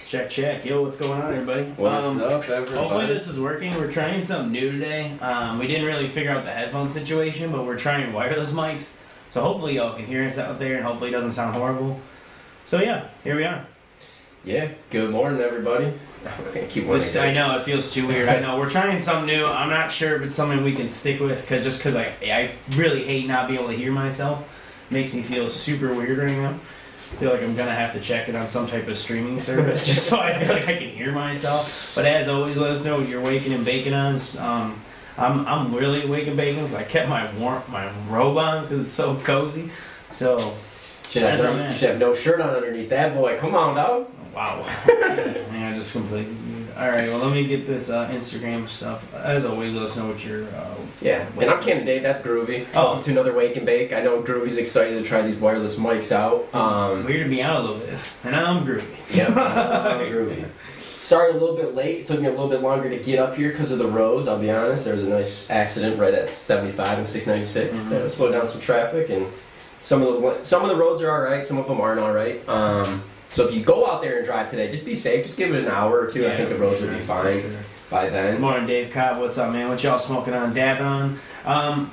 Check, check. Yo, what's going on, everybody? What's up, everybody? Hopefully this is working. We're trying something new today. We didn't really figure out the headphone situation, but we're trying wireless mics. So hopefully y'all can hear us out there, and hopefully it doesn't sound horrible. So yeah, here we are. Yeah, good morning, everybody. I know, it feels too weird. I know, we're trying something new. I'm not sure if it's something we can stick with, because I really hate not being able to hear myself. It makes me feel super weird right now. I feel like I'm going to have to check it on some type of streaming service just so I feel like I can hear myself. But as always, let us know what you're waking and baking on. I'm really awake and baking because I kept my robe on because it's so cozy. So, you should have no shirt on underneath that, boy. Come on, dog. Wow. Yeah, I just completely... All right, well, let me get this Instagram stuff. As always, let us know what you're... yeah, and I'm Cannon Dave. That's Groovy. Welcome to another Wake and Bake. I know Groovy's excited to try these wireless mics out. Weird to be out a little bit. And I'm Groovy. Yeah, I'm Groovy. Sorry a little bit late. It took me a little bit longer to get up here because of the roads, I'll be honest. There was a nice accident right at 75 and 696 that slowed down some traffic. And some of the roads are all right. Some of them aren't all right. So if you go out there and drive today, just be safe. Just give it an hour or two. Yeah, I think the roads will be fine by then. Good morning, Dave Cobb. What's up, man? What y'all smoking on, dabbing on?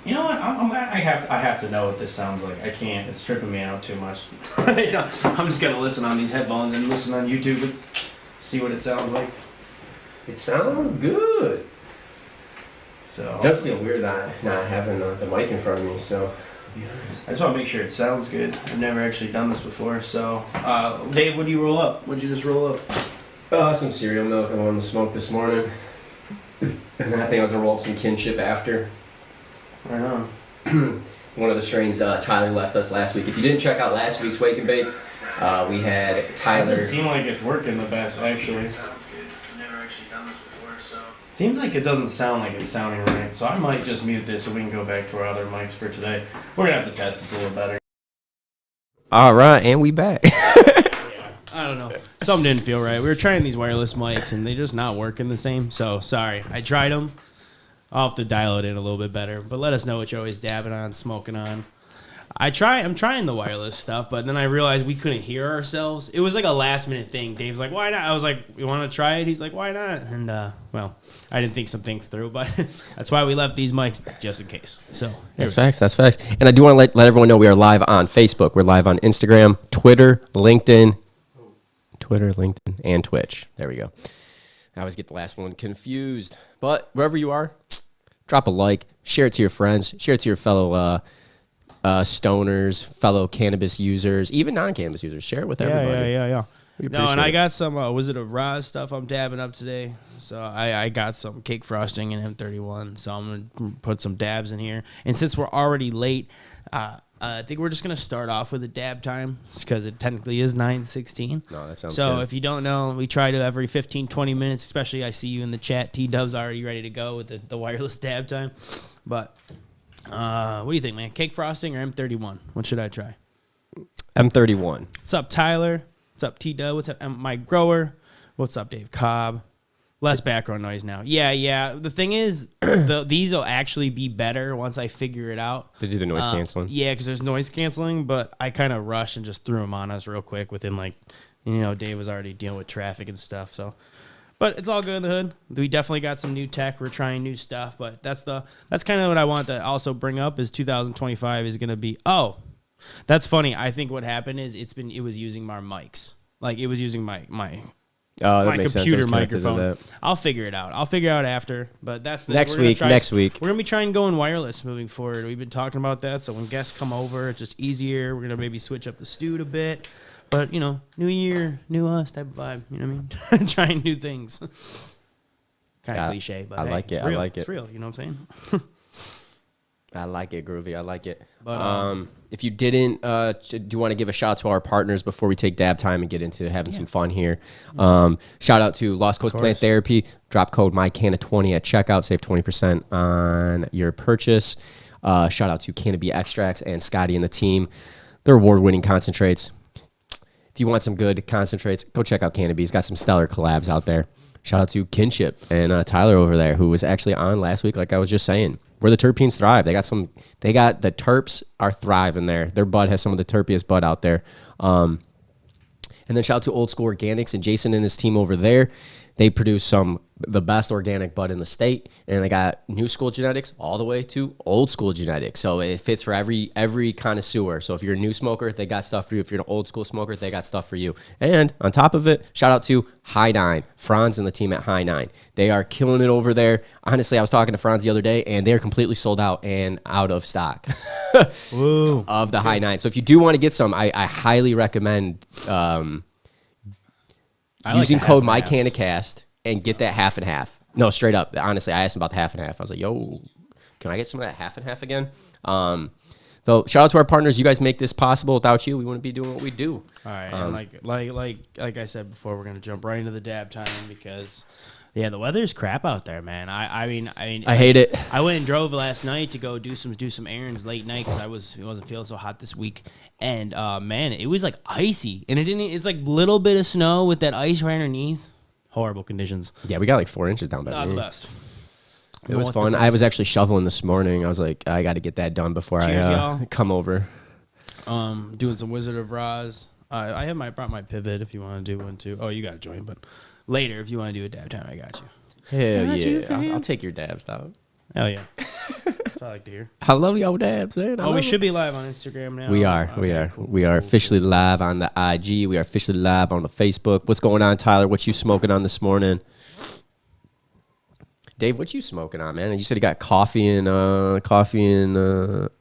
You know what? I have to know what this sounds like. I can't. It's tripping me out too much. You know, I'm just gonna listen on these headphones and listen on YouTube. See what it sounds like. It sounds good. So it does feel weird not having the mic in front of me. So. I just want to make sure it sounds good. I've never actually done this before, so... Dave, what do you roll up? What'd you just roll up? Some cereal milk I wanted to smoke this morning. And then I think I was going to roll up some Kinship after. Right on. One of the strains Tyler left us last week. If you didn't check out last week's Wake and Bake, we had Tyler... It doesn't seem like it's working the best, actually. Seems like it doesn't sound like it's sounding right, so I might just mute this so we can go back to our other mics for today. We're going to have to test this a little better. All right, and we back. I don't know. Something didn't feel right. We were trying these wireless mics, and they're just not working the same, so sorry. I tried them. I'll have to dial it in a little bit better, but let us know what you're always dabbing on, smoking on. I'm trying the wireless stuff, but then I realized we couldn't hear ourselves. It was like a last minute thing. Dave's like, why not? I was like, you want to try it? He's like, why not? And, well, I didn't think some things through, but that's why we left these mics just in case. So That's facts. And I do want to let everyone know we are live on Facebook. We're live on Instagram, Twitter, LinkedIn, and Twitch. There we go. I always get the last one confused. But wherever you are, drop a like, share it to your friends, share it to your fellow stoners, fellow cannabis users, even non-cannabis users. Share it with everybody. Yeah. We No, and appreciate I it. got some Wizard of Roz stuff I'm dabbing up today. So I got some cake frosting in M31. So I'm going to put some dabs in here. And since we're already late, I think we're just going to start off with a dab time because it technically is 9:16. No, that sounds So good. if you don't know, we try to every 15, 20 minutes, especially I see you in the chat. T-Dub's already ready to go with the wireless dab time. But what do you think, man? Cake frosting or M31? What should I try? M31. What's up, Tyler? What's up, T-Dub? What's up, Mike Grower? What's up, Dave Cobb? Less background noise now. Yeah. The thing is, these will actually be better once I figure it out. To do the noise canceling. Yeah, because there's noise canceling, but I kind of rushed and just threw them on us real quick within Dave was already dealing with traffic and stuff. So, but it's all good in the hood. We definitely got some new tech. We're trying new stuff, but that's kind of what I want to also bring up is 2025 is going to be. Oh, that's funny. I think what happened is it was using our mics. Like it was using my Oh, that my makes sense. computer It's connected to microphone. that. I'll figure it out. I'll figure it out after. But that's Next we're gonna week. try- Next week. We're gonna be trying going wireless moving forward. We've been talking about that. So when guests come over, it's just easier. We're gonna maybe switch up the stew a bit. But new year, new us type of vibe. You know what I mean? Trying new things. Kind of Yeah, cliche, but I hey, like it. It's I real. like it. It's real. You know what I'm saying? I like it, Groovy. I like it. But, If you didn't, do you want to give a shout out to our partners before we take dab time and get into having some fun here? Shout out to Lost Coast Plant Therapy. Drop code MyCanna20 at checkout. Save 20% on your purchase. Shout out to Canopy Extracts and Scotty and the team. They're award-winning concentrates. If you want some good concentrates, go check out Canopy. He's got some stellar collabs out there. Shout out to Kinship and Tyler over there, who was actually on last week, like I was just saying. Where the terpenes thrive. They got the terps are thriving there. Their bud has some of the terpiest bud out there. And then shout out to Old School Organics and Jason and his team over there. They produce the best organic bud in the state, and they got new school genetics all the way to old school genetics. So it fits for every connoisseur. So if you're a new smoker, they got stuff for you. If you're an old school smoker, they got stuff for you. And on top of it, shout out to High Nine, Franz and the team at High Nine. They are killing it over there. Honestly, I was talking to Franz the other day, and they're completely sold out and out of stock of the High Nine. So if you do want to get some, I highly recommend I like using the code half and halves. MyCannaCast and get that half and half. No, straight up. Honestly, I asked him about the half and half. I was like, yo, can I get some of that half and half again? So shout out to our partners. You guys make this possible. Without you, we wouldn't be doing what we do. All right, and like I said before, we're gonna jump right into the dab time because, yeah, the weather's crap out there, man. I mean, I hate it. I went and drove last night to go do some errands late night because it wasn't feeling so hot this week, and man, it was like icy, and it's like little bit of snow with that ice right underneath. Horrible conditions. Yeah, we got like 4 inches down by Not me. the best. It was fun. I was actually shoveling this morning. I was like, I got to get that done before Cheers, I y'all. come over. Doing some Wizard of Roz. I brought my pivot if you want to do one too. Oh, you got to join, but later if you want to do a dab time, I got you. Hell Got you, yeah. fam. I'll take your dabs, dog. Hell yeah. That's what I like to hear. I love y'all dabs, man. I Oh, we love should be live on Instagram now. We are. We Okay, are. cool, We are cool, officially live on the IG. We are officially live on the Facebook. What's going on, Tyler? What you smoking on this morning? Dave, what you smoking on, man? You said you got coffee and a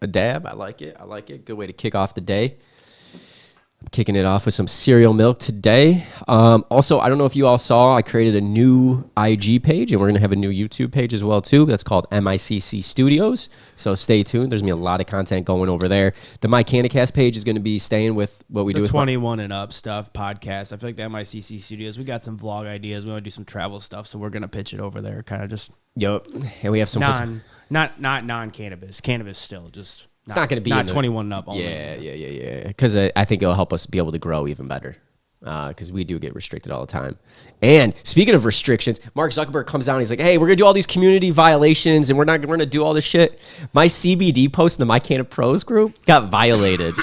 dab. I like it. I like it. Good way to kick off the day. I'm kicking it off with some cereal milk today. Also, I don't know if you all saw, I created a new IG page, and we're going to have a new YouTube page as well, too. That's called MICC Studios. So stay tuned. There's going to be a lot of content going over there. The MyCannaCast page is going to be staying with what we do The with 21 and up stuff podcast. I feel like the MICC Studios, we got some vlog ideas. We want to do some travel stuff, so we're going to pitch it over there. Kind of just Yep. And we have some... not non-cannabis. Cannabis still, just... It's not going to be not in the- 21 and up only. Yeah. Because I think it'll help us be able to grow even better. Because we do get restricted all the time. And speaking of restrictions, Mark Zuckerberg comes down and he's like, hey, we're going to do all these community violations and we're going to do all this shit. My CBD post in the My Canna Pros group got violated.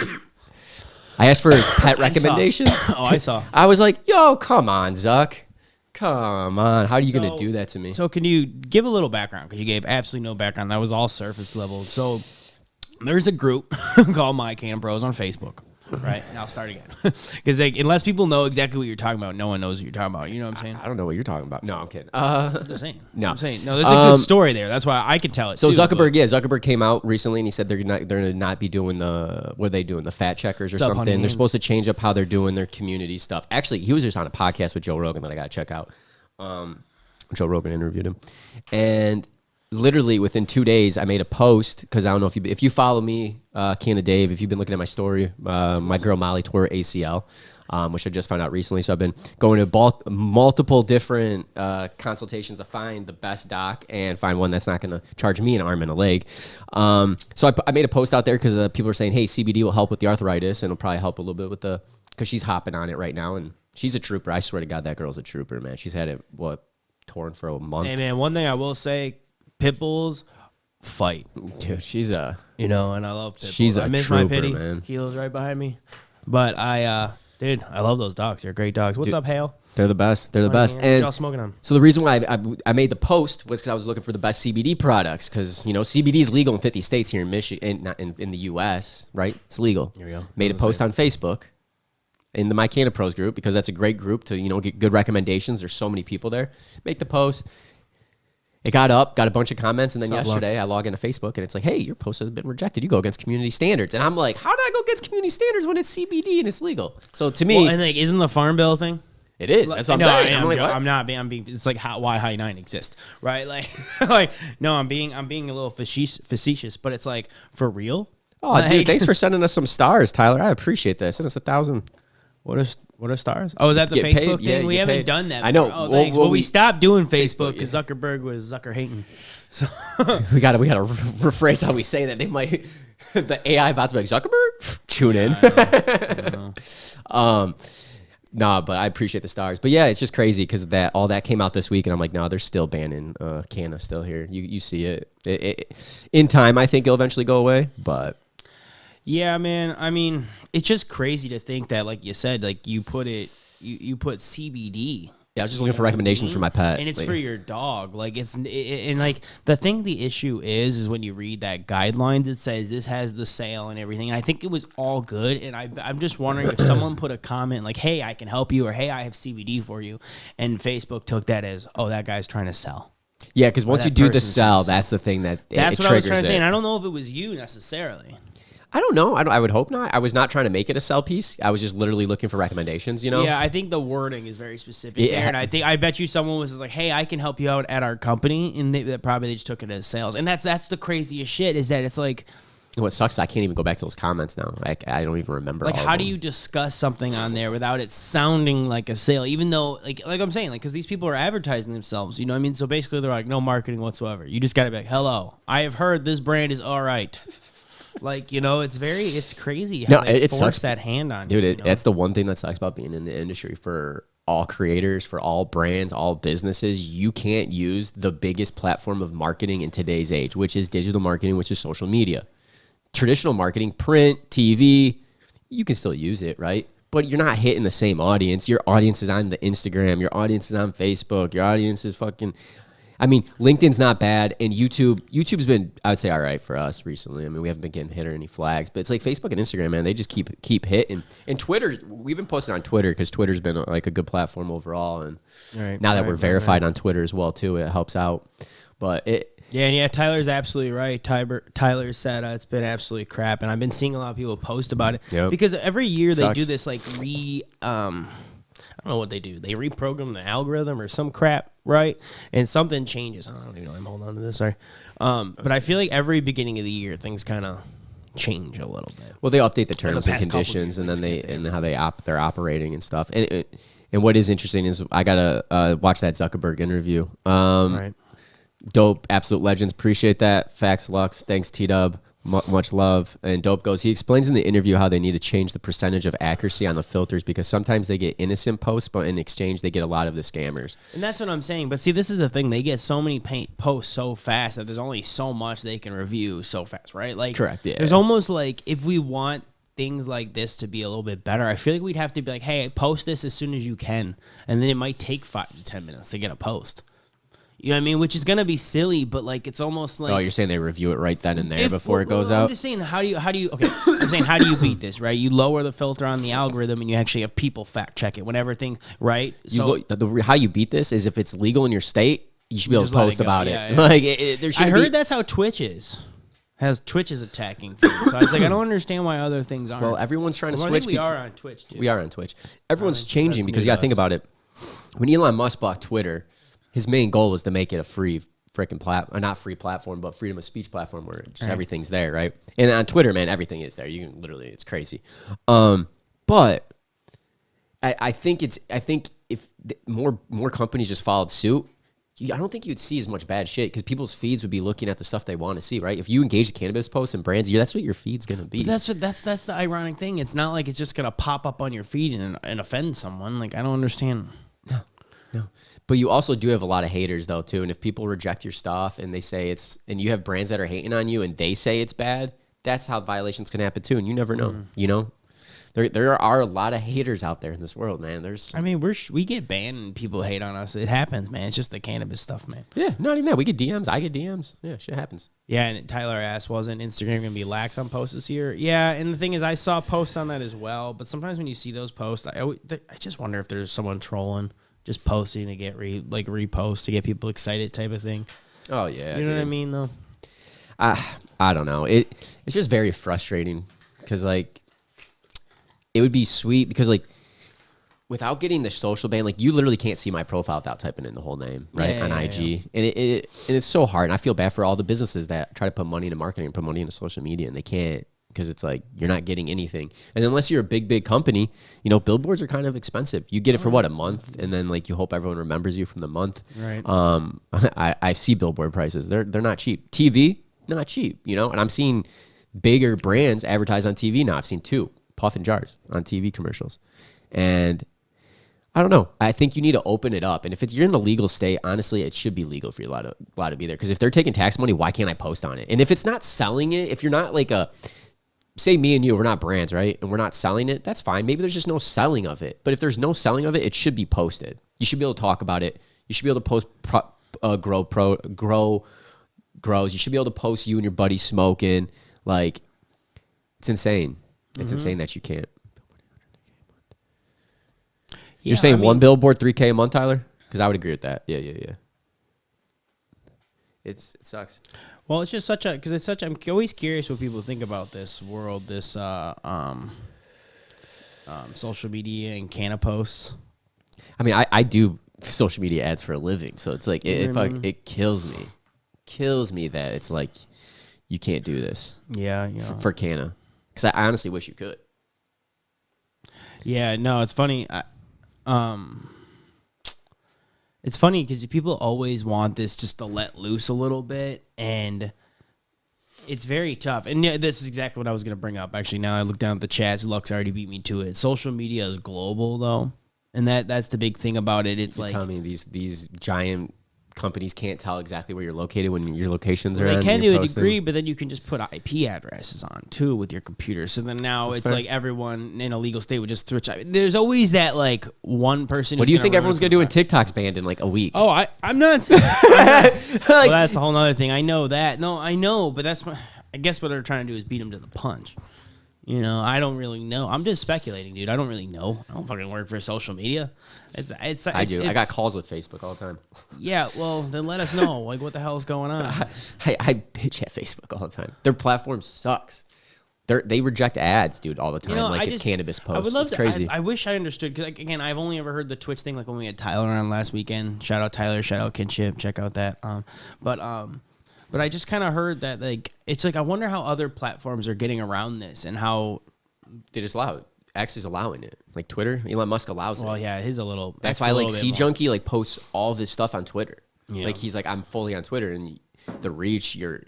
I asked for pet recommendations. Oh, I saw. I was like, yo, come on, Zuck. Come on. How are you going to do that to me? So can you give a little background? Because you gave absolutely no background. That was all surface level. So there's a group called My Canna Pros on Facebook. Right, and I'll start again. Because like, unless people know exactly what you're talking about, no one knows what you're talking about. You know what I'm saying? I don't know what you're talking about. No, I'm kidding. I'm just saying. No. I'm saying. No, there's a good story there. That's why I could tell it. So too, Zuckerberg, but- Zuckerberg came out recently and he said they're gonna not be doing what are they doing, the fat checkers or What's up, something. honey They're hands? supposed to change up how they're doing their community stuff. Actually, he was just on a podcast with Joe Rogan that I gotta check out. Joe Rogan interviewed him, and literally within 2 days, I made a post because I don't know if you follow me, Canna Dave, if you've been looking at my story, my girl Molly tore her ACL. Which I just found out recently. So I've been going to multiple different consultations to find the best doc and find one that's not going to charge me an arm and a leg. So I made a post out there because people are saying, hey, CBD will help with the arthritis and it'll probably help a little bit with because she's hopping on it right now. And she's a trooper. I swear to God, that girl's a trooper, man. She's had it, torn for a month. Hey man, one thing I will say, pit bulls fight. Dude, she's a... You know, and I love pit bulls. She's a I miss my trooper, pity. man. Kilo's right behind me. But dude, I love those dogs. They're great dogs. What's Dude, up, Hale? They're the best. They're the best. What And y'all smoking on? so the reason why I made the post was because I was looking for the best CBD products because, CBD is legal in 50 states here in Michigan, not in the U.S., right? It's legal. Here we go. Made a post on Facebook in the My Canna Pros group because that's a great group to, get good recommendations. There's so many people there. Make the post. It got a bunch of comments, and then Sup, yesterday I log into Facebook, and it's like, hey, your post has been rejected. You go against community standards. And I'm like, how did I go against community standards when it's CBD and it's legal? So to me, Well, and like, isn't the Farm Bill thing? it is. That's what I'm No, saying. I'm, I'm like, what? I'm not being. I'm being. It's like why High 9 exists, right? Like, no, I'm being a little facetious, but it's like for real. Oh, Like- dude, thanks for sending us some stars, Tyler. I appreciate that. Send us 1,000. What are stars? Oh, is that the Get Facebook paid? Yeah, thing? We get haven't paid. done that. I know. before. Oh, Well, thanks. well, Well, we we- stopped doing Facebook Facebook, because Zuckerberg was Zucker hating. We gotta rephrase how we say that. They might the AI bots be like Zuckerberg. Tune in. Nah, but I appreciate the stars. But yeah, it's just crazy because all that came out this week, and I'm like, no, they're still banning Canna still here. You see it. In time. I think it'll eventually go away, but. Yeah, man. I mean, it's just crazy to think that, like you said, like you put CBD. Yeah, I was just looking for recommendations for my pet. And it's Like, for your dog. Like and like the issue is when you read that guidelines, it says this has the sale and everything. And I think it was all good. And I'm just wondering if someone put a comment like, hey, I can help you, or hey, I have CBD for you. And Facebook took that as, oh, that guy's trying to sell. yeah, because once that you do the person's sell, gonna sell. that's the thing that That's it what I was triggers trying to say. it. And I don't know if it was you necessarily. I don't know. I would hope not. I was not trying to make it a sell piece. I was just literally looking for recommendations, Yeah, I think the wording is very specific Yeah. there, and I bet you someone was just like, "Hey, I can help you out at our company," and they probably just took it as sales. And that's the craziest shit is that it's like What sucks is I can't even go back to those comments now. I don't even remember. like all how of do them. you discuss something on there without it sounding like a sale? Even though like I'm saying, like because these people are advertising themselves, you know what I mean? So basically, they're like, no marketing whatsoever. You just gotta be like, "Hello, I have heard this brand is all right." Like, it's crazy how No, they it force sucks. that hand on Dude, you. that's the one thing that sucks about being in the industry for all creators, for all brands, all businesses. You can't use the biggest platform of marketing in today's age, which is digital marketing, which is social media. Traditional marketing, print, TV, you can still use it, right? But you're not hitting the same audience. Your audience is on the Instagram. Your audience is on Facebook. Your audience is fucking... I mean, LinkedIn's not bad, and YouTube's been, I would say, all right for us recently. I mean, we haven't been getting hit or any flags, but it's like Facebook and Instagram, man, they just keep hitting. And Twitter, we've been posting on Twitter because Twitter's been like a good platform overall, and Right, now that right, we're right, verified on Twitter as well too, it helps out. But Yeah, Tyler's absolutely right. Tyler said it's been absolutely crap, and I've been seeing a lot of people post about it Yep. because every year they Sucks. do this like I don't know what they do. They reprogram the algorithm or some crap, right? And something changes. I don't even know. I'm holding on to this. Sorry, but I feel like every beginning of the year things kind of change a little bit. well, they update the terms and past couple conditions, years, and I then just can't say how they're operating and stuff. And what is interesting is I gotta watch that Zuckerberg interview. Right. Dope, absolute legends. Appreciate that. Facts, Lux. Thanks, T-Dub. Much love. And Dope goes, he explains in the interview how they need to change the percentage of accuracy on the filters because sometimes they get innocent posts, but in exchange, they get a lot of the scammers. And that's what I'm saying. But see, this is the thing. They get so many posts so fast that there's only so much they can review so fast, right? Like, Correct, yeah. There's almost like if we want things like this to be a little bit better, I feel like we'd have to be like, hey, post this as soon as you can. And then it might take 5 to 10 minutes to get a post. You know what I mean? Which is gonna be silly, but like it's almost like Oh, you're saying they review it right then and there before it well, goes I'm out? just saying how do you okay? I'm saying how do you beat this, right? You lower the filter on the algorithm and you actually have people fact check it whenever things right. How you beat this is if it's legal in your state, you should be able to just let post it go. about Yeah, it. yeah. Like there should I be. heard that's how Twitch is. Twitch is attacking things. So I was like, I don't understand why other things aren't. Well, everyone's trying to Well, I switch. think we are on Twitch too. We are on Twitch. Everyone's think changing that's because new you got to to think us. about it. When Elon Musk bought Twitter, his main goal was to make it a free freaking not free platform, but freedom of speech platform where just everything's there, right? And on Twitter, man, everything is there. You can literally, it's crazy. But I think if more companies just followed suit, I don't think you'd see as much bad shit because people's feeds would be looking at the stuff they want to see, right? If you engage the cannabis posts and brands, that's what your feed's gonna be. That's the ironic thing. It's not like it's just gonna pop up on your feed and offend someone. Like I don't understand. No. But you also do have a lot of haters though too. And if people reject your stuff and they say and you have brands that are hating on you and they say it's bad, that's how violations can happen too. And you never know, you know? There are a lot of haters out there in this world, man. I mean, we get banned and people hate on us. It happens, man. It's just the cannabis stuff, man. Yeah, not even that. We get DMs. I get DMs. Yeah, shit happens. Yeah, and Tyler asked, wasn't Instagram going to be lax on posts this year? Yeah, and the thing is, I saw posts on that as well. But sometimes when you see those posts, I just wonder if there's someone trolling, just posting to get repost to get people excited type of thing. Oh, yeah. You know what I mean, though? I don't know. It's just very frustrating because, like, it would be sweet because, like, without getting the social ban, like, you literally can't see my profile without typing in the whole name, right, on IG. Yeah. And it's so hard. And I feel bad for all the businesses that try to put money into marketing and put money into social media, and they can't because it's like you're not getting anything. And unless you're a big company, you know, billboards are kind of expensive. You get it for, a month? And then, like, you hope everyone remembers you from the month. Right. I see billboard prices. They're not cheap. TV, not cheap, you know? And I'm seeing bigger brands advertise on TV now. I've seen 2. Puff and Jars on TV commercials. And I don't know. I think you need to open it up. And if you're in a legal state, honestly, it should be legal for you allowed to be there. Because if they're taking tax money, why can't I post on it? And if it's not selling it, if you're not like say me and you, we're not brands, right? And we're not selling it, that's fine. Maybe there's just no selling of it. But if there's no selling of it, it should be posted. You should be able to talk about it. You should be able to post grows. You should be able to post you and your buddy smoking. Like, it's insane. It's insane that you can't. You're saying one billboard, 3K a month, Tyler? Because I would agree with that. Yeah. It sucks. Well, it's just I'm always curious what people think about this world, this social media and canna posts. I mean, I do social media ads for a living, so it's like it kills me that it's like you can't do this. Yeah, for canna. Because I honestly wish you could. Yeah, no, it's funny. It's funny because people always want this just to let loose a little bit, and it's very tough. And yeah, this is exactly what I was going to bring up. Actually, now I look down at the chats. Lux already beat me to it. Social media is global, though, and that's the big thing about it. It's like, tell me these giant companies can't tell exactly where you're located when your locations are. They can to a degree, but then you can just put IP addresses on too with your computer. So then now it's like everyone in a legal state would just switch. There's always that like one person. What do you think everyone's gonna do when TikTok's banned in like a week? Oh, I'm not. Well, that's a whole other thing. I know that. No, I know, but I guess what they're trying to do is beat them to the punch. You know, I don't really know. I'm just speculating, dude. I don't really know. I don't fucking work for social media. I do. I got calls with Facebook all the time. Yeah, well, then let us know. Like, what the hell is going on? I bitch at Facebook all the time. Their platform sucks. They reject ads, dude, all the time. It's cannabis posts. I would love it's crazy. I wish I understood because, again, I've only ever heard the Twitch thing. Like when we had Tyler on last weekend. Shout out Tyler. Shout out Kinship. Check out that. But I just kind of heard that, like, it's like I wonder how other platforms are getting around this and how they just allow it. X is allowing it. Like Twitter, Elon Musk allows it. Well, yeah, he's a little. That's why, like, Sea Junkie like posts all of his stuff on Twitter. Yeah. Like he's like, I'm fully on Twitter, and the reach, your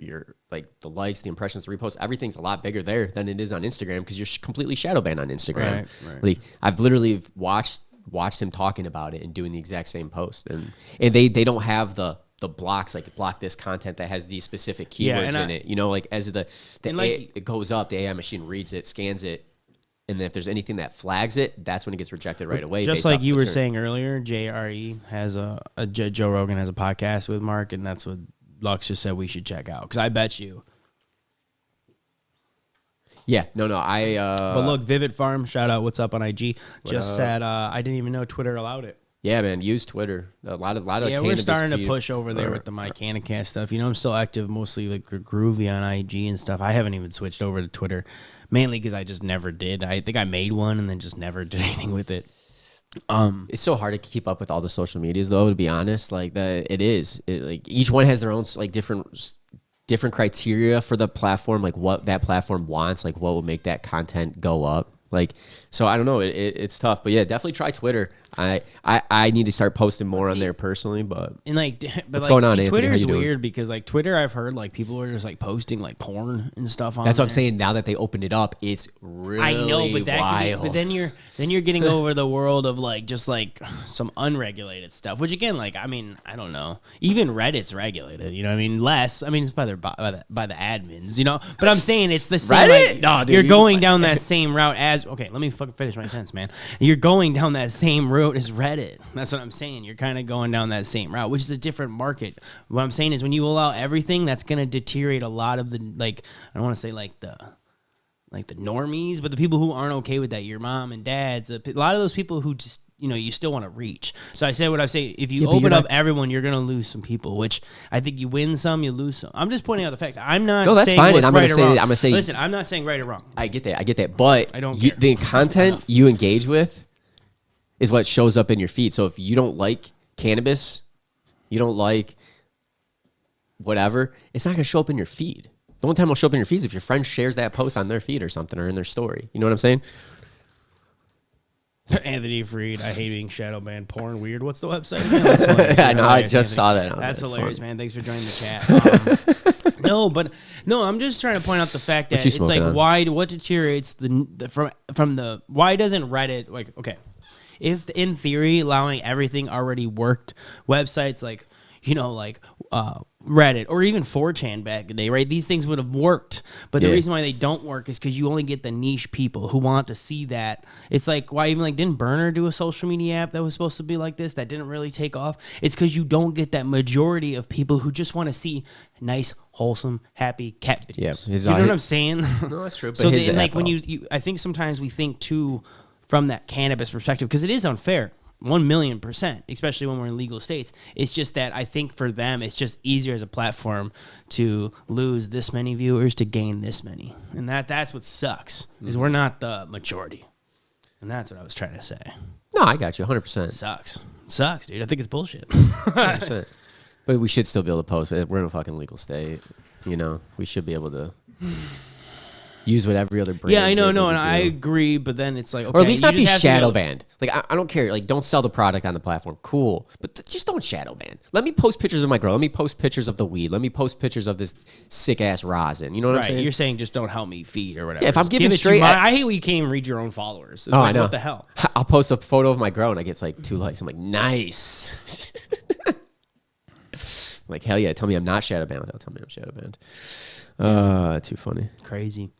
like the likes, the impressions, the reposts, everything's a lot bigger there than it is on Instagram because you're completely shadow banned on Instagram. Right. Like I've literally watched him talking about it and doing the exact same post, and they don't have the blocks, like block this content that has these specific keywords in it. You know, like as it goes up, the AI machine reads it, scans it, and then if there's anything that flags it, that's when it gets rejected right away. Just based like off you the were term. saying earlier, JRE has Joe Rogan has a podcast with Mark, and that's what Lux just said we should check out. Because I bet you. Yeah, no, But look, Vivid Farm, shout out, what's up on IG? Just up? said I didn't even know Twitter allowed it. yeah, man, use Twitter. A lot of Yeah, we're cannabis starting to people- push over there with the MyCanacast stuff. You know, I'm still active, mostly like Groovy on IG and stuff. I haven't even switched over to Twitter, mainly because I just never did. I think I made one and then just never did anything with it. It's so hard to keep up with all the social medias, though. To be honest, like it is. Like each one has their own like different criteria for the platform, like what that platform wants, like what will make that content go up. Like, so I don't know. It's tough, but yeah, definitely try Twitter. I need to start posting more on there personally, but And like, but What's like, going on, see, Anthony? How Twitter's you doing? weird because like Twitter, I've heard like people are just like posting like porn and stuff on. that's what I'm there. saying. Now that they opened it up, it's really I know, but that could be, wild. but then you're getting over the world of like just like some unregulated stuff, which again, like I mean, I don't know. Even Reddit's regulated, you know what I mean? Less. I mean, it's by the admins, you know. But I'm saying it's the same. Reddit? Like, No, dude, you're you- going down that same route as. Okay, let me fucking finish my sentence, man. You're going down that same route as Reddit. That's what I'm saying. You're kind of going down that same route, which is a different market. What I'm saying is when you allow everything, that's going to deteriorate a lot of the like. I don't want to say like the normies, but the people who aren't okay with that, your mom and dads, a lot of those people who just, you know, you still want to reach. So I said what I say, if you Yeah, but open you're up not- everyone, you're going to lose some people, which I think you win some, you lose some. I'm just pointing out the facts. I'm not No, that's saying fine, what's and I'm gonna right or say- wrong. I'm gonna say- Listen, I'm not saying right or wrong. I get that, but I don't care. the content Enough. you engage with is what shows up in your feed. So if you don't like cannabis, you don't like whatever, it's not going to show up in your feed. The only time it'll show up in your feed is if your friend shares that post on their feed or something or in their story. You know what I'm saying? Anthony Freed, I hate being shadow banned. Porn weird. What's the website again? That's hilarious. I know, I Hilarious, just saw that. That's That's hilarious, fun. man. Thanks for joining the chat. No, I'm just trying to point out the fact What that you it's like smoking on? what deteriorates from the why doesn't Reddit like okay, if in theory allowing everything already worked, websites like you know like Reddit or even 4chan back in the day, right? These things would have worked, but the Yeah. reason why they don't work is because you only get the niche people who want to see that. It's like why even like didn't Burner do a social media app that was supposed to be like this that didn't really take off? It's because you don't get that majority of people who just want to see nice, wholesome, happy cat videos. Yeah, his- you know what I'm saying? No, that's true. But So his then, like app, when you, I think sometimes we think too from that cannabis perspective because it is unfair. 1,000,000%, especially when we're in legal states. It's just that I think for them, it's just easier as a platform to lose this many viewers to gain this many. And that's what sucks, is we're not the majority. And that's what I was trying to say. No, I got you 100%. Sucks, dude. I think it's bullshit. 100%. But we should still be able to post. We're in a fucking legal state. You know, we should be able to use what every other brand. Yeah, I know, and I agree, but then it's like, okay, or at least you not be just have to shadow go- banned. Like I don't care. Like don't sell the product on the platform. Cool, but just don't shadow ban. Let me post pictures of my girl. Let me post pictures of the weed. Let me post pictures of this sick ass rosin. You know what I'm Right, saying? you're saying just don't help me feed or whatever. Yeah, if I'm Just giving give it to straight- I hate when you can't even read your own followers. It's Oh, like, I know. what the hell? I'll post a photo of my girl and I get like 2 likes. I'm like, nice. Like hell yeah! Tell me I'm not shadow banned without telling me I'm shadow banned. Too funny. Crazy.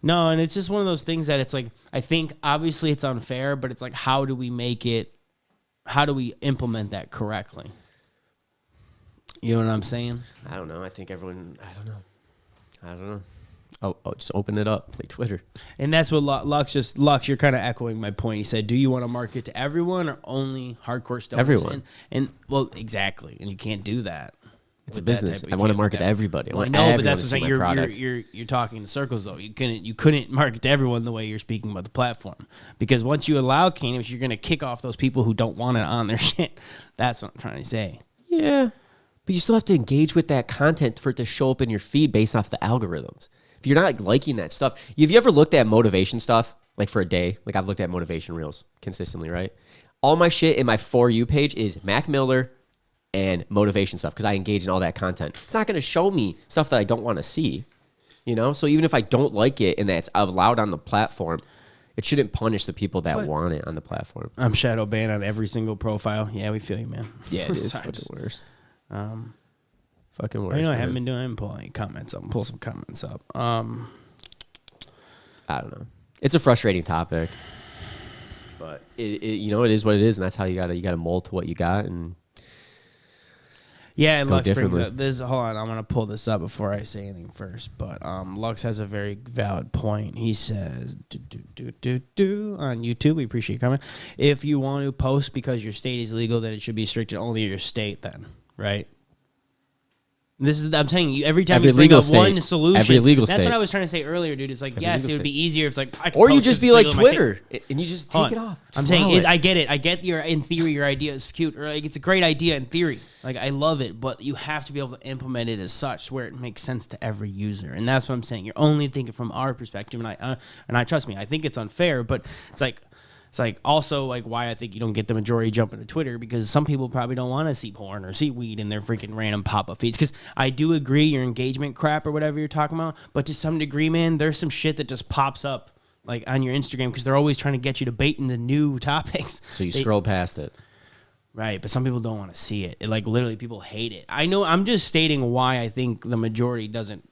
No, and it's just one of those things that it's like, I think obviously it's unfair, but it's like, how do we implement that correctly? You know what I'm saying? I don't know. I think everyone. I don't know. Oh, just open it up like Twitter. And that's what Lux, you're kind of echoing my point. He said, do you want to market to everyone or only hardcore stoners? Everyone. And well, exactly. And you can't do that. It's a with that business. type of- I you want to can't market do to everybody. I Well, I want know, but everyone that's to the see thing. my product. You're talking in circles though. You couldn't market to everyone the way you're speaking about the platform, because once you allow cannabis, you're gonna kick off those people who don't want it on their shit. That's what I'm trying to say. Yeah. But you still have to engage with that content for it to show up in your feed based off the algorithms. If you're not liking that stuff, have you ever looked at motivation stuff like for a day? Like I've looked at motivation reels consistently, right? All my shit in my For You page is Mac Miller and motivation stuff because I engage in all that content. It's not going to show me stuff that I don't want to see, you know? So even if I don't like it and that's allowed on the platform, it shouldn't punish the people that want it on the platform. I'm shadow banned on every single profile. Yeah, we feel you, man. Yeah, it is Sorry, fucking just- worst. I Fucking worst. know I man. haven't been doing. I haven't pulled any comments up. Pull some comments up. I don't know. It's a frustrating topic, but it it is what it is, and that's how you gotta mold to what you got. And yeah, and Go Lux brings differently. up this. Hold on, I'm gonna pull this up before I say anything first. But Lux has a very valid point. He says, on YouTube. We appreciate you coming. If you want to post because your state is legal, then it should be restricted only to your state. Then, right? This is I'm telling you. Every time Every you bring legal up one state. solution, Every legal that's state. what I was trying to say earlier, dude. It's like yes, legal it would be easier if like I could or you post just 'cause be it's like legal in my state. Twitter, and you just Hold take it on. off. I'm Just saying allow it. I get it. I get your in theory your idea is cute or like it's a great idea in theory. Like I love it, but you have to be able to implement it as such where it makes sense to every user. And that's what I'm saying. You're only thinking from our perspective, and I trust me. I think it's unfair, but it's like also like why I think you don't get the majority jumping to Twitter because some people probably don't want to see porn or see weed in their freaking random pop-up feeds. Because I do agree your engagement crap or whatever you're talking about, but to some degree, man, there's some shit that just pops up like on your Instagram because they're always trying to get you to bait into new topics. So you scroll past it. Right, but some people don't want to see it. Like literally, people hate it. I know. I'm just stating why I think the majority doesn't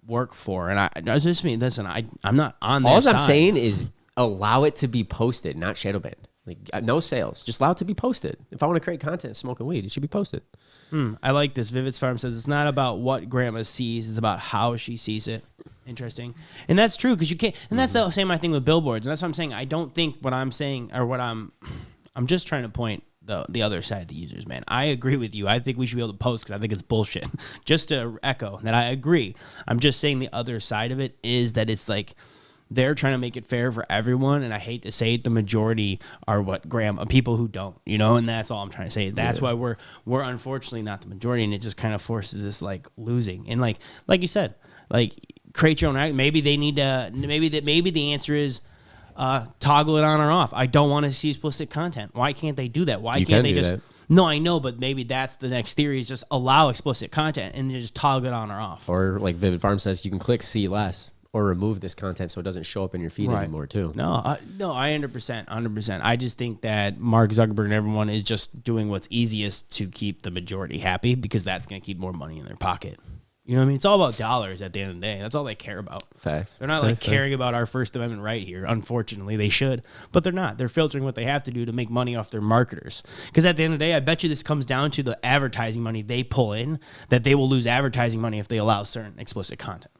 work for. And I just mean, listen, I'm not on their All side. I'm saying is allow it to be posted, not shadow banned. Like no sales, just allow it to be posted. If I want to create content smoking weed, it should be posted. I like this. Vivid's Farm says it's not about what grandma sees; it's about how she sees it. Interesting, and that's true because you can't. And that's the same thing with billboards. And that's what I'm saying. I don't think what I'm saying or what I'm just trying to point the other side of the users, man. I agree with you. I think we should be able to post because I think it's bullshit. Just to echo that, I agree. I'm just saying the other side of it is that it's like. They're trying to make it fair for everyone, and I hate to say it, the majority are what people who don't, and that's all I'm trying to say. That's why we're unfortunately not the majority, and it just kind of forces this like losing. And like you said, like create your own act. Maybe they need to. Maybe the answer is toggle it on or off. I don't want to see explicit content. Why can't they do that? Why You can't can they do just? that. No, I know, but maybe that's the next theory is just allow explicit content and just toggle it on or off. Or like Vivid Farm says, you can click see less or remove this content so it doesn't show up in your feed anymore too. No, I 100%. I just think that Mark Zuckerberg and everyone is just doing what's easiest to keep the majority happy because that's going to keep more money in their pocket. You know what I mean? It's all about dollars at the end of the day. That's all they care about. Facts. They're not like caring about our First Amendment right here. Unfortunately, they should, but they're not. They're filtering what they have to do to make money off their marketers. Because at the end of the day, I bet you this comes down to the advertising money they pull in, that they will lose advertising money if they allow certain explicit content.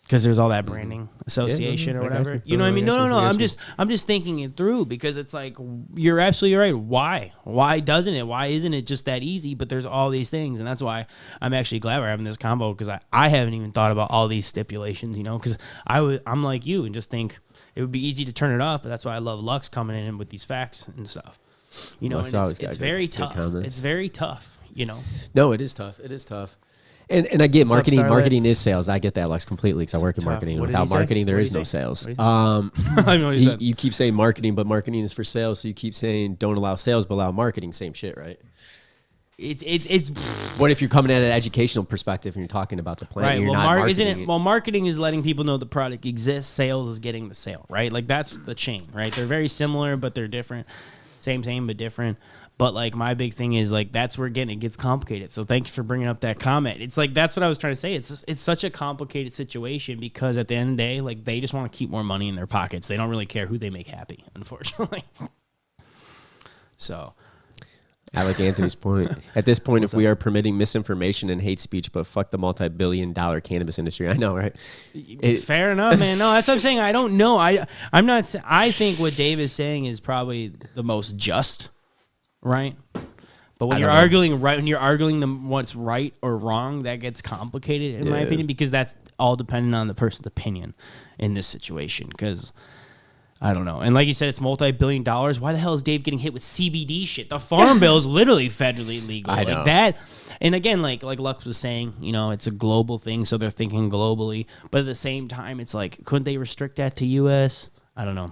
Because there's all that branding association or I got whatever. you. You know what I mean? I got you. No. I got you. I'm just thinking it through because it's like you're absolutely right. Why? Why doesn't it? Why isn't it just that easy? But there's all these things, and that's why I'm actually glad we're having this combo because I haven't even thought about all these stipulations. Because I'm like you and just think it would be easy to turn it off. But that's why I love Lux coming in with these facts and stuff. Lux And always got it's good- very good tough. comments. It's very tough. No, it is tough. It is tough. And I get What's up, marketing. Starlight? Marketing is sales. I get that, Lex, completely because I work in Tough. marketing. What did Without he say? marketing, there What is did he no say? sales. What did he Um, I know what he said. you keep saying marketing, but marketing is for sales. So you keep saying don't allow sales, but allow marketing. Same shit, right? It's What if you're coming at an educational perspective and you're talking about the plant? right. And you're Well, not marketing isn't it? Well, marketing is letting people know the product exists. Sales is getting the sale, right? Like that's the chain, right? They're very similar, but they're different. Same, but different. But like my big thing is like that's where again it gets complicated. So thank you for bringing up that comment. It's like that's what I was trying to say. It's such a complicated situation because at the end of the day, like they just want to keep more money in their pockets. They don't really care who they make happy, unfortunately. So. I like Anthony's point. At this point, if we are permitting misinformation and hate speech, but fuck the multi-billion-dollar cannabis industry, I know, right? Fair enough, man. No, that's what I'm saying. I don't know. I'm not. I think what Dave is saying is probably the most just, right? But when you're arguing what's right or wrong, that gets complicated in my opinion because that's all dependent on the person's opinion in this situation. Because I don't know. And like you said, it's multi-billion dollars. Why the hell is Dave getting hit with CBD shit? The Farm Bill is literally federally legal. I know. Like that. And again, like Lux was saying, it's a global thing, so they're thinking globally. But at the same time, it's like, couldn't they restrict that to U.S.? I don't know.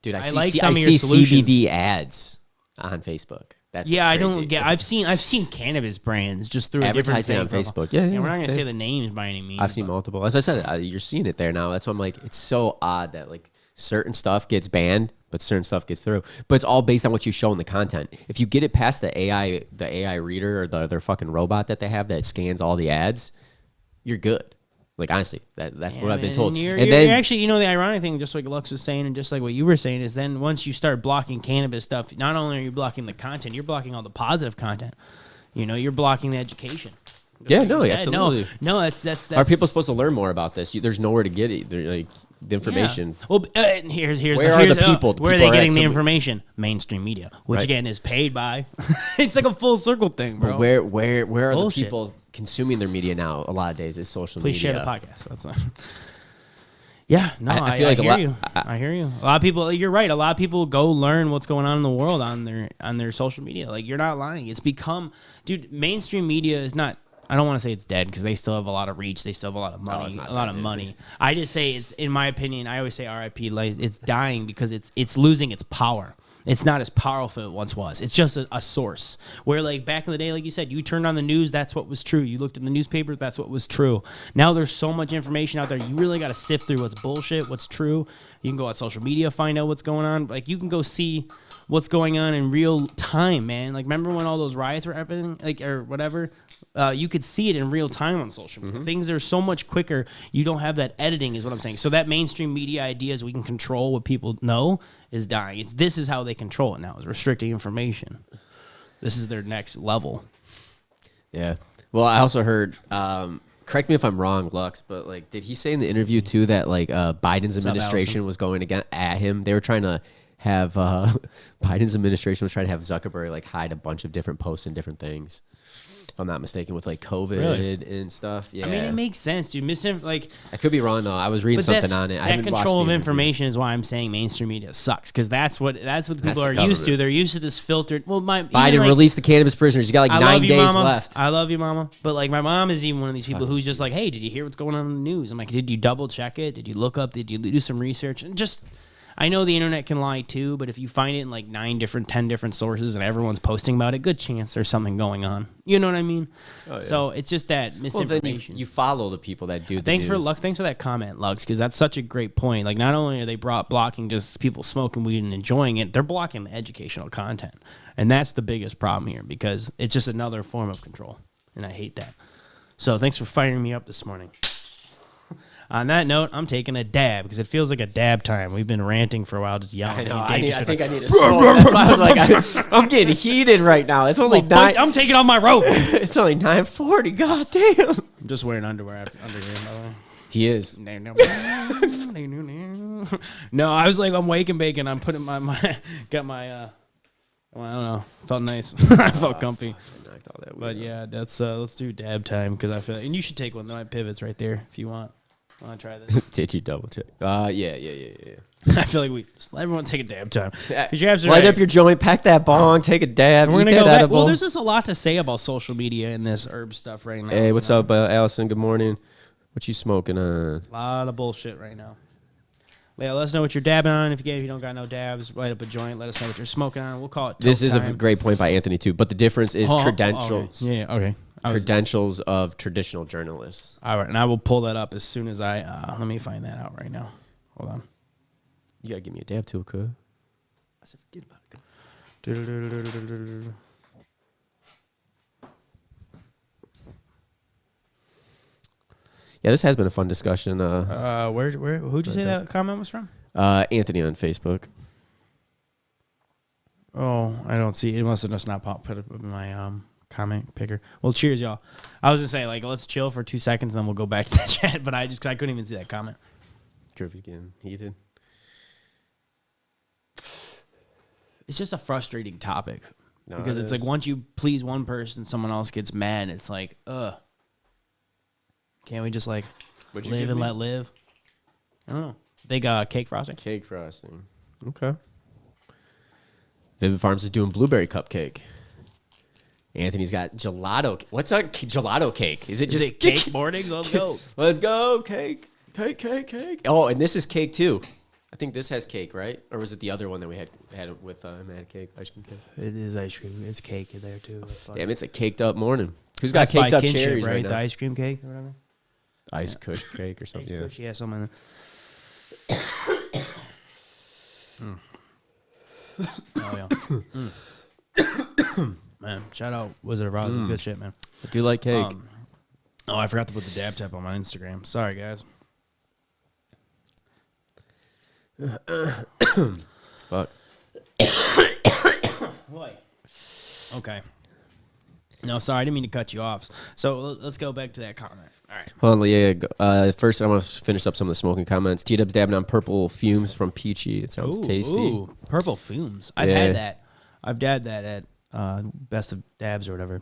Dude, I like see some of your solutions. CBD ads on Facebook. That's Yeah, what's I crazy. don't get. I've seen cannabis brands just through a different Advertising on thing. Facebook. Yeah, we're not gonna same. say the names by any means. I've seen but- multiple. As I said, you're seeing it there now. That's why I'm like, it's so odd that like certain stuff gets banned, but certain stuff gets through. But it's all based on what you show in the content. If you get it past the AI reader or their fucking robot that they have that scans all the ads, you're good. Like honestly, that's what I've been man, told. And And you're then actually, the ironic thing, just like Lux was saying, and just like what you were saying, is then once you start blocking cannabis stuff, not only are you blocking the content, you're blocking all the positive content. You're blocking the education. Just yeah, like no, you said. absolutely. No, that's. Are people supposed to learn more about this? There's nowhere to get it. They're, like the information. Yeah. Well, and here's Where are the people? Where are People they are getting at the some- information? Mainstream media, which Right. again is paid by. It's like a full circle thing, bro. But where are Bullshit. the people consuming their media now? A lot of days is social Please media. share the podcast. That's not. Yeah, no, I I feel like a hear lot- you. I hear you. A lot of people. You're right. A lot of people go learn what's going on in the world on their social media. Like, you're not lying. It's become, dude. Mainstream media is not. I don't want to say it's dead because they still have a lot of reach. They still have a lot of money. it's not a lot dead, of is money. I just say it's, in my opinion. I always say RIP. Like, it's dying because it's losing its power. It's not as powerful as it once was. It's just a source. Where, like, back in the day, like you said, you turned on the news, that's what was true. You looked in the newspaper, that's what was true. Now there's so much information out there. You really got to sift through what's bullshit, what's true. You can go on social media, find out what's going on. Like, you can go see what's going on in real time, man. Like, remember when all those riots were happening, like, or whatever? You could see it in real time on social media. Things are so much quicker. You don't have that editing, is what I'm saying. So that mainstream media ideas we can control what people know is dying. This is how they control it now, is restricting information. This is their next level. Yeah. Well, I also heard. Correct me if I'm wrong, Lux, but like, did he say in the interview too that like Biden's administration was going at him? They were trying to have Biden's administration was trying to have Zuckerberg like hide a bunch of different posts and different things. If I'm not mistaken, with like COVID Really? and stuff. Yeah. I mean, it makes sense, dude. I could be wrong though. I was reading something on it. I That haven't watched control the of interview. information is why I'm saying mainstream media sucks, because that's what the people the are used to. government. They're used to this filtered. Well, Biden released the cannabis prisoners. You got like 9 days mama. left. I love you, mama. But like, my mom is even one of these people who's just like, hey, did you hear what's going on in the news? I'm like, did you double check it? Did you look up? Did you do some research? And just, I know the internet can lie too, but if you find it in like 10 different sources and everyone's posting about it, good chance there's something going on. You know what I mean? Oh, yeah. So it's just that Well, misinformation. then you follow the people that do the Thanks for news. Lux. Thanks for that comment, Lux, because that's such a great point. Like, not only are they blocking just people smoking weed and enjoying it, they're blocking the educational content, and that's the biggest problem here, because it's just another form of control, and I hate that. So thanks for firing me up this morning. On that note, I'm taking a dab because it feels like a dab time. We've been ranting for a while, just yelling. I know. Dave I just think been I need to smoke. That's why I was like, I'm getting heated right now. It's only like, "Fuck, 9. I'm taking off my rope. It's only 9:40. God damn. I'm just wearing underwear under here, by the way. He is. No, I was like, I'm wake and baking. I'm putting my got my well, I don't know. Felt nice. I felt comfy. Knocked all that weed But out. yeah, that's let's do dab time, because I feel and you should take one of my pivots right there if you want. Want to try this? Did you double check? Yeah. I feel like we just let everyone take a dab time. 'Cause you're absolutely Light right. up your joint, pack that bong, take a dab, We're eat gonna that go back. edible. Well, there's just a lot to say about social media and this herb stuff right now. Hey, what's up, Allison? Good morning. What you smoking on? A lot of bullshit right now. Yeah, let us know what you're dabbing on. If you don't got no dabs, light up a joint. Let us know what you're smoking on. We'll call it. This toke is a time. great point by Anthony too. But the difference is Oh, credentials. okay. Yeah, okay. Credentials of traditional journalists. All right, and I will pull that up as soon as I. Let me find that out right now. Hold on. You gotta give me a dab too, could. I said, forget about it. Yeah, this has been a fun discussion. Who'd you say that comment was from? Anthony on Facebook. Oh, I don't see. It must have just not put up in my comment picker. Well, cheers, y'all. I was gonna say, like, let's chill for 2 seconds, and then we'll go back to the chat. But I couldn't even see that comment. Kirby's getting heated. It's just a frustrating topic, No, because it it's like is. once you please one person, someone else gets mad. It's like, can't we just like What'd you live give and me? let live? I don't know. They got cake frosting. Cake frosting. Okay. Vivid Farms is doing blueberry cupcake. Anthony's got gelato. What's a gelato cake? Is it Is just it cake mornings? Let's go. Let's go, cake. Cake. Oh, and this is cake too. I think this has cake, right? Or was it the other one that we had with mad cake, ice cream cake? It is ice cream. It's cake in there too. Damn, it's a caked up morning. Who's got That's by caked up Kinship, cherries right The now? ice cream cake or whatever. Ice kush cake or something. Yeah. Yeah, something. Oh yeah. Man, shout out Wizard of Oz. It's good shit, man. I do like cake. Oh, I forgot to put the dab tap on my Instagram. Sorry, guys. Fuck. Boy. Okay. No, sorry, I didn't mean to cut you off. So let's go back to that comment. All right. Hold on, yeah. First, I want to finish up some of the smoking comments. T-Dub's dabbing on purple fumes from Peachy. It sounds tasty. Ooh, purple fumes. I've had that. I've dabbed that at Best of Dabs or whatever.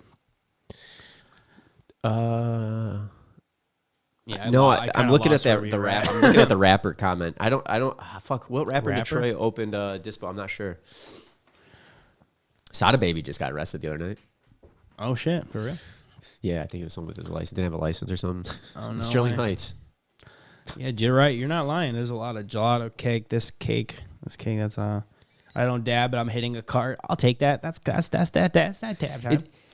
Yeah. I'm looking at the rap. I'm looking at the rapper comment. I don't. Fuck. What rapper in Detroit opened Dispo? I'm not sure. Sada Baby just got arrested the other night. Oh shit! For real? Yeah, I think it was someone with his license. Didn't have a license or something. Oh no. Sterling Heights. Yeah, you're right. You're not lying. There's a lot of gelato cake. This cake. That's I don't dab, but I'm hitting a cart. I'll take that. That's dab time.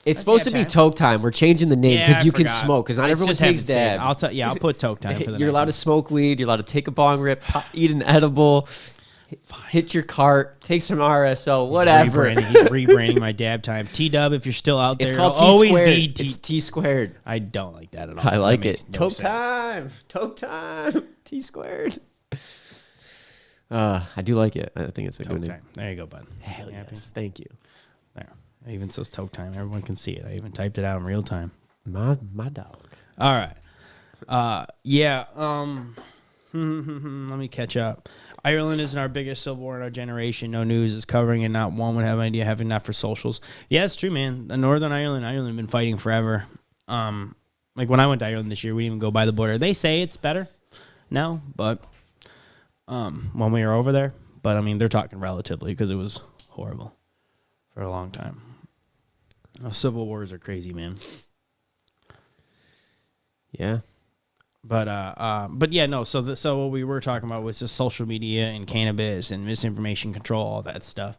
It's supposed to be Toke Time. We're changing the name because you can smoke. Because not everyone takes dabs. I'll put Toke Time for the You're allowed to smoke weed. You're allowed to take a bong rip, eat an edible, hit your cart, take some RSO, whatever. He's rebranding my dab time. T-Dub, if you're still out there, it's called T always squared. be T. It's T squared. I don't like that at all. I like it. No Toke Time. Toke Time. T squared. I do like it. I think it's a good name. Time. There you go, bud. Hell yes. Thank you. There. It even says Toke Time. Everyone can see it. I even typed it out in real time. My dog. All right. Yeah. Let me catch up. Ireland is our biggest civil war in our generation. No news is covering it. Not one would have an idea having that for socials. Yeah, it's true, man. The Northern Ireland have been fighting forever. Like when I went to Ireland this year, we didn't even go by the border. They say it's better now, but when we were over there. But I mean, they're talking relatively because it was horrible for a long time. Civil wars are crazy, man. Yeah. But yeah, no. So what we were talking about was just social media and cannabis and misinformation control, all that stuff.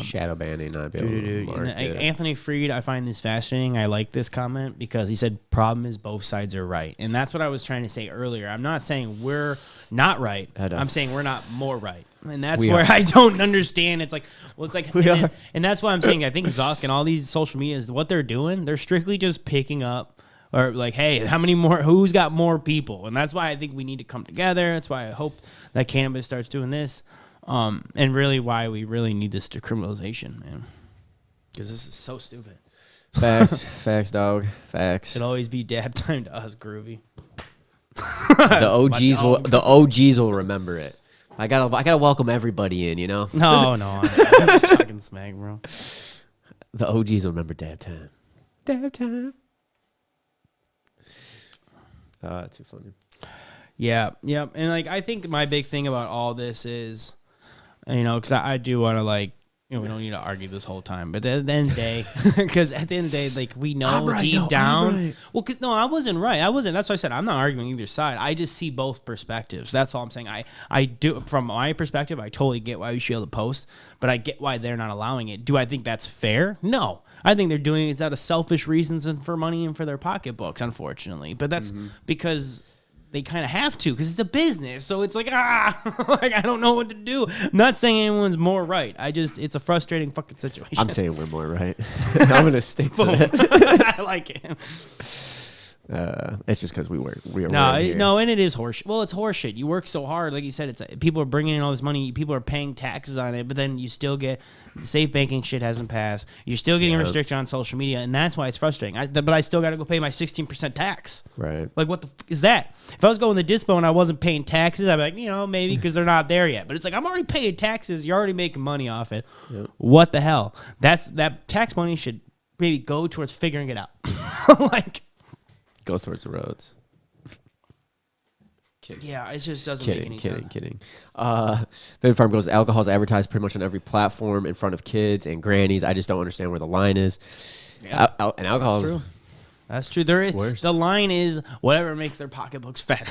Shadow banning, not be able to Anthony Freed, I find this fascinating. I like this comment because he said, "Problem is both sides are right," and that's what I was trying to say earlier. I'm not saying we're not right. I'm saying we're not more right. And that's where I don't understand. It's like, well, it's like, and that's why I'm saying I think Zuck and all these social medias, what they're doing, they're strictly just picking up. Or like, hey, how many more? Who's got more people? And that's why I think we need to come together. That's why I hope that cannabis starts doing this, and really why we really need this decriminalization, man. Because this is so stupid. Facts, dog. Facts. It'll always be dab time to us, Groovy. The OGs will remember it. I gotta welcome everybody in, you know. No, I'm just talking smack, bro. The OGs will remember dab time. Dab time. Too funny. Yeah. And like, I think my big thing about all this is, you know, because I do want to, like, you know, we don't need to argue this whole time, but at the end of the day, because at the end of the day, like, we know deep down. Right. Well, because no, I wasn't right. That's why I said I'm not arguing either side. I just see both perspectives. That's all I'm saying. I do, from my perspective, I totally get why we should be able to post, but I get why they're not allowing it. Do I think that's fair? No. I think they're doing it out of selfish reasons and for money and for their pocketbooks, unfortunately. But that's because they kind of have to, because it's a business. So it's like, like, I don't know what to do. I'm not saying anyone's more right. It's a frustrating fucking situation. I'm saying we're more right. I'm going to stick to it. I like it. It's just because we are no, and it is horseshit. Well, it's horseshit. You work so hard, like you said. It's people are bringing in all this money. People are paying taxes on it, but then you still get the safe banking shit hasn't passed. You're still getting a restriction on social media, and that's why it's frustrating. But I still got to go pay my 16% tax. Right? Like, what the is that? If I was going to Dispo and I wasn't paying taxes, I'd be like, you know, maybe because they're not there yet. But it's like, I'm already paying taxes. You're already making money off it. Yep. What the hell? That tax money should maybe go towards figuring it out. Like. Goes towards the roads. Yeah, it just doesn't make any sense. Kidding. Baby Farm goes, alcohol's advertised pretty much on every platform in front of kids and grannies. I just don't understand where the line is. Yeah. And alcohol That's true. There is worse. The line is whatever makes their pocketbooks fat.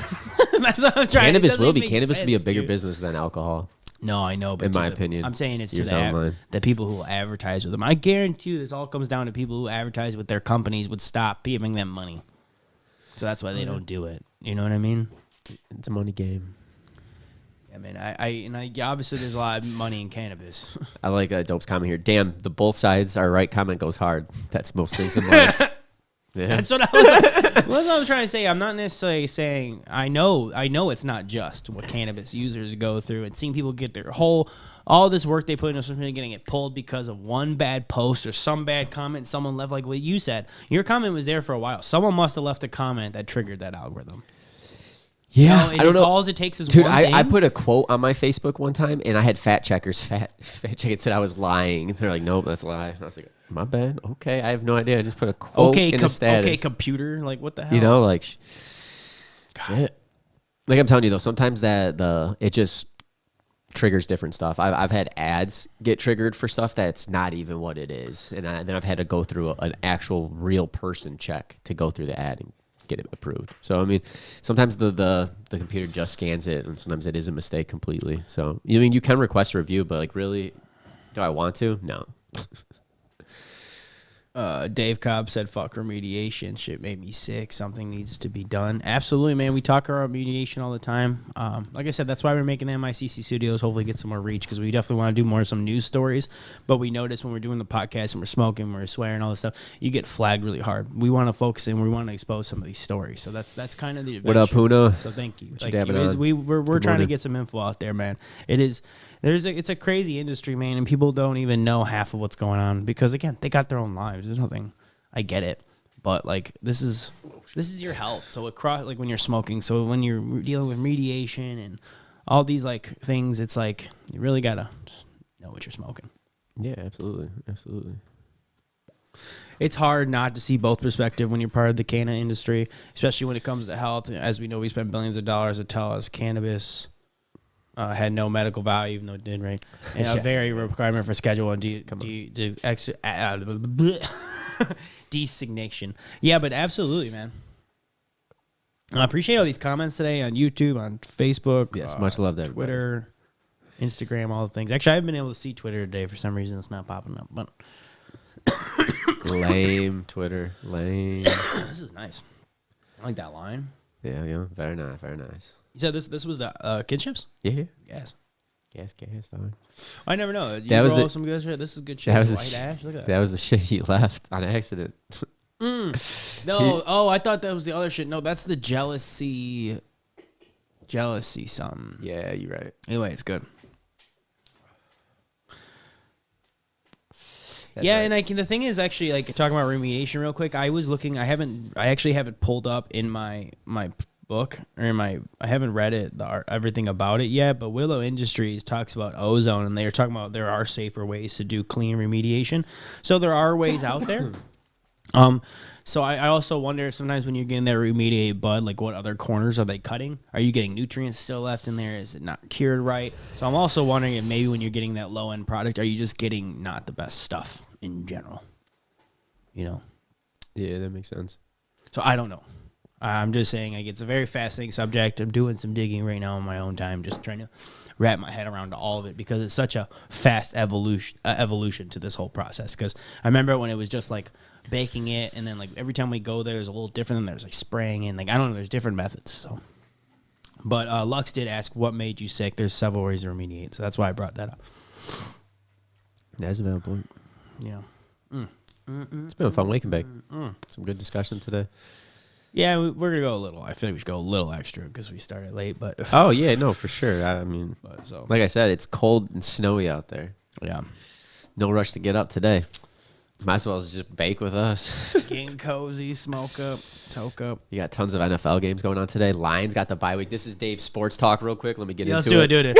That's what I'm trying. Cannabis will be a bigger business than alcohol. No, I know, but in my opinion, I'm saying it's to the people who advertise with them. I guarantee you, this all comes down to people who advertise with their companies would stop giving them money. So that's why they don't do it. You know what I mean? It's a money game. I mean, I obviously there's a lot of money in cannabis. I like Dope's comment here. Damn, the both sides are right comment goes hard. That's most things in life. Yeah. That's what I was trying to say. I'm not necessarily saying I know it's not just what cannabis users go through, and seeing people get all this work they put into social media, getting it pulled because of one bad post or some bad comment someone left, like what you said. Your comment was there for a while. Someone must have left a comment that triggered that algorithm. Yeah, I don't know. All it takes is Dude, one thing. I put a quote on my Facebook one time, and I had fact checkers. Fact check it said I was lying. They're like, nope, that's a lie. And I was like, my bad. Okay, I have no idea. I just put a quote in the status. Okay, computer. Like, what the hell? You know, like, shit. Like I'm telling you though, sometimes it just triggers different stuff. I've had ads get triggered for stuff that's not even what it is, and then I've had to go through an actual real person check to go through the ad and get it approved. So I mean, sometimes the computer just scans it, and sometimes it is a mistake completely. So I mean, you can request a review, but like, really, do I want to? No. Dave Cobb said, fuck remediation. Shit made me sick. Something needs to be done. Absolutely, man. We talk about remediation all the time. Like I said, that's why we're making the MICC studios, hopefully get some more reach, because we definitely want to do more of some news stories. But we notice when we're doing the podcast and we're smoking, we're swearing, all this stuff, you get flagged really hard. We want to focus in. We want to expose some of these stories. So that's kind of the adventure. What up, Puna? So thank you. What you dabbing on? We're trying to morning. get some info out there, man. It's a crazy industry, man, and people don't even know half of what's going on because, again, they got their own lives. There's nothing. I get it, but like this is your health. So like when you're smoking, so when you're dealing with mediation and all these like things, it's like you really gotta just know what you're smoking. Yeah, absolutely. It's hard not to see both perspective when you're part of the canna industry, especially when it comes to health. As we know, we spend billions of dollars to tell us cannabis had no medical value, even though it did, right? And a very requirement for Schedule and designation. Yeah, but absolutely, man. I appreciate all these comments today on YouTube, on Facebook. Yes, much love to everybody. Twitter, Instagram, all the things. Actually, I haven't been able to see Twitter today for some reason. It's not popping up, but lame Twitter, lame. this is nice. I like that line. Yeah, very nice. You said this was the kid chips? Yeah, Yes. gas, dog. I never know. You That was roll the- some good shit. This is good shit. That was the White sh- ash. Look at that. That was the shit he left on accident. No, I thought that was the other shit. No, that's the jealousy something. Yeah, you're right. Anyway, it's good. That's yeah, right. and the thing is, actually, like talking about remediation real quick, I was looking. I actually have it pulled up in my book, or I haven't read it, everything about it yet. But Willow Industries talks about ozone, and they're talking about there are safer ways to do clean remediation. So there are ways out there. So I also wonder sometimes when you're getting that remediated bud, like what other corners are they cutting? Are you getting nutrients still left in there? Is it not cured right? So I'm also wondering if maybe when you're getting that low end product, are you just getting not the best stuff in general? You know? Yeah, that makes sense. So I don't know. I'm just saying, like, it's a very fascinating subject. I'm doing some digging right now in my own time, just trying to wrap my head around all of it because it's such a fast evolution to this whole process. Because I remember when it was just like baking it, and then like every time we go there's a little different. And there's like spraying and like I don't know. There's different methods. So, but Lux did ask what made you sick. There's several ways to remediate, so that's why I brought that up. That's a valid point. Yeah. It's been a fun week and bake. Some good discussion today. Yeah, we're gonna go a little. I feel like we should go a little extra because we started late. But Oh yeah, no, for sure. I mean, so like I said, it's cold and snowy out there. yeah. No rush to get up today. Might as well just bake with us. Getting cozy, smoke up, toke up. You got tons of NFL games going on today. Lions got the bye week. This is Dave's sports talk real quick. Let me get into Let's it. do it.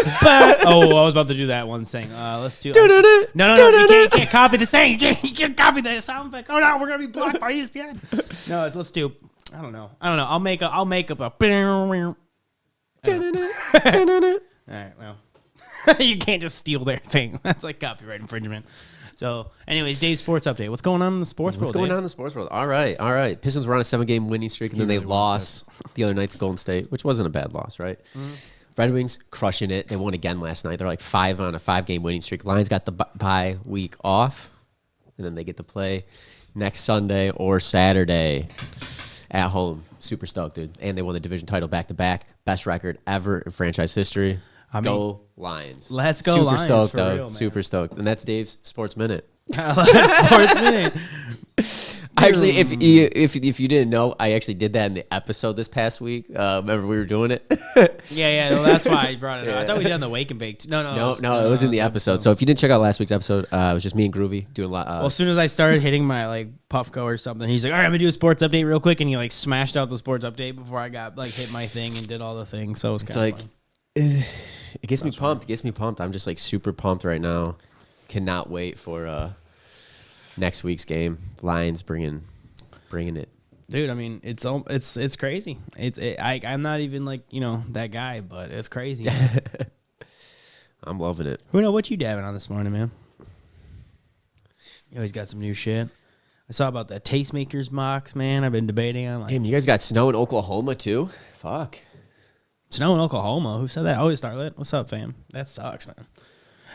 Oh, I was about to do that one thing. Let's do it. No. You can't copy the saying. You can't copy the sound effect. Oh no, we're gonna be blocked by ESPN. No, let's do. I don't know. I'll make up a. All right. Well, you can't just steal their thing. That's like copyright infringement. So, anyways, Dave's sports update. What's going on in the sports world? What's going on in the sports world? All right. Pistons were on a 7-game winning streak, and then they lost the other night to Golden State, which wasn't a bad loss, right? Red Wings crushing it. They won again last night. They're like 5 on a 5-game winning streak. Lions got the bye week off, and then they get to play next Sunday or Saturday at home. Super stoked, dude. And they won the division title back-to-back. Best record ever in franchise history. Go Lions. Let's go Super Lions, stoked, for though. real, man. Super stoked. And that's Dave's Sports Minute. Sports minute. Actually, if you didn't know, I actually did that in the episode this past week. Remember we were doing it? Yeah. Well, that's why I brought it up. I thought we did on the Wake and Bake. No, it was in the episode. So if you didn't check out last week's episode, it was just me and Groovy doing a lot. Well, as soon as I started hitting my like Puffco or something, he's like, "All right, I'm gonna do a sports update real quick," and he like smashed out the sports update before I got like hit my thing and did all the things. So it was kind of fun. It gets me pumped. It gets me pumped. I'm just like super pumped right now. Cannot wait for next week's game. Lions bringing it. Dude, I mean, it's crazy. I'm not even like that guy, but it's crazy. I'm loving it. Who know what you dabbing on this morning, man? You always got some new shit. I saw about that Tastemakers box, man. I've been debating on like, Damn, you guys got snow in Oklahoma too? Fuck. snow in Oklahoma. Who said that? Oh, Starlet. What's up, fam? That sucks, man.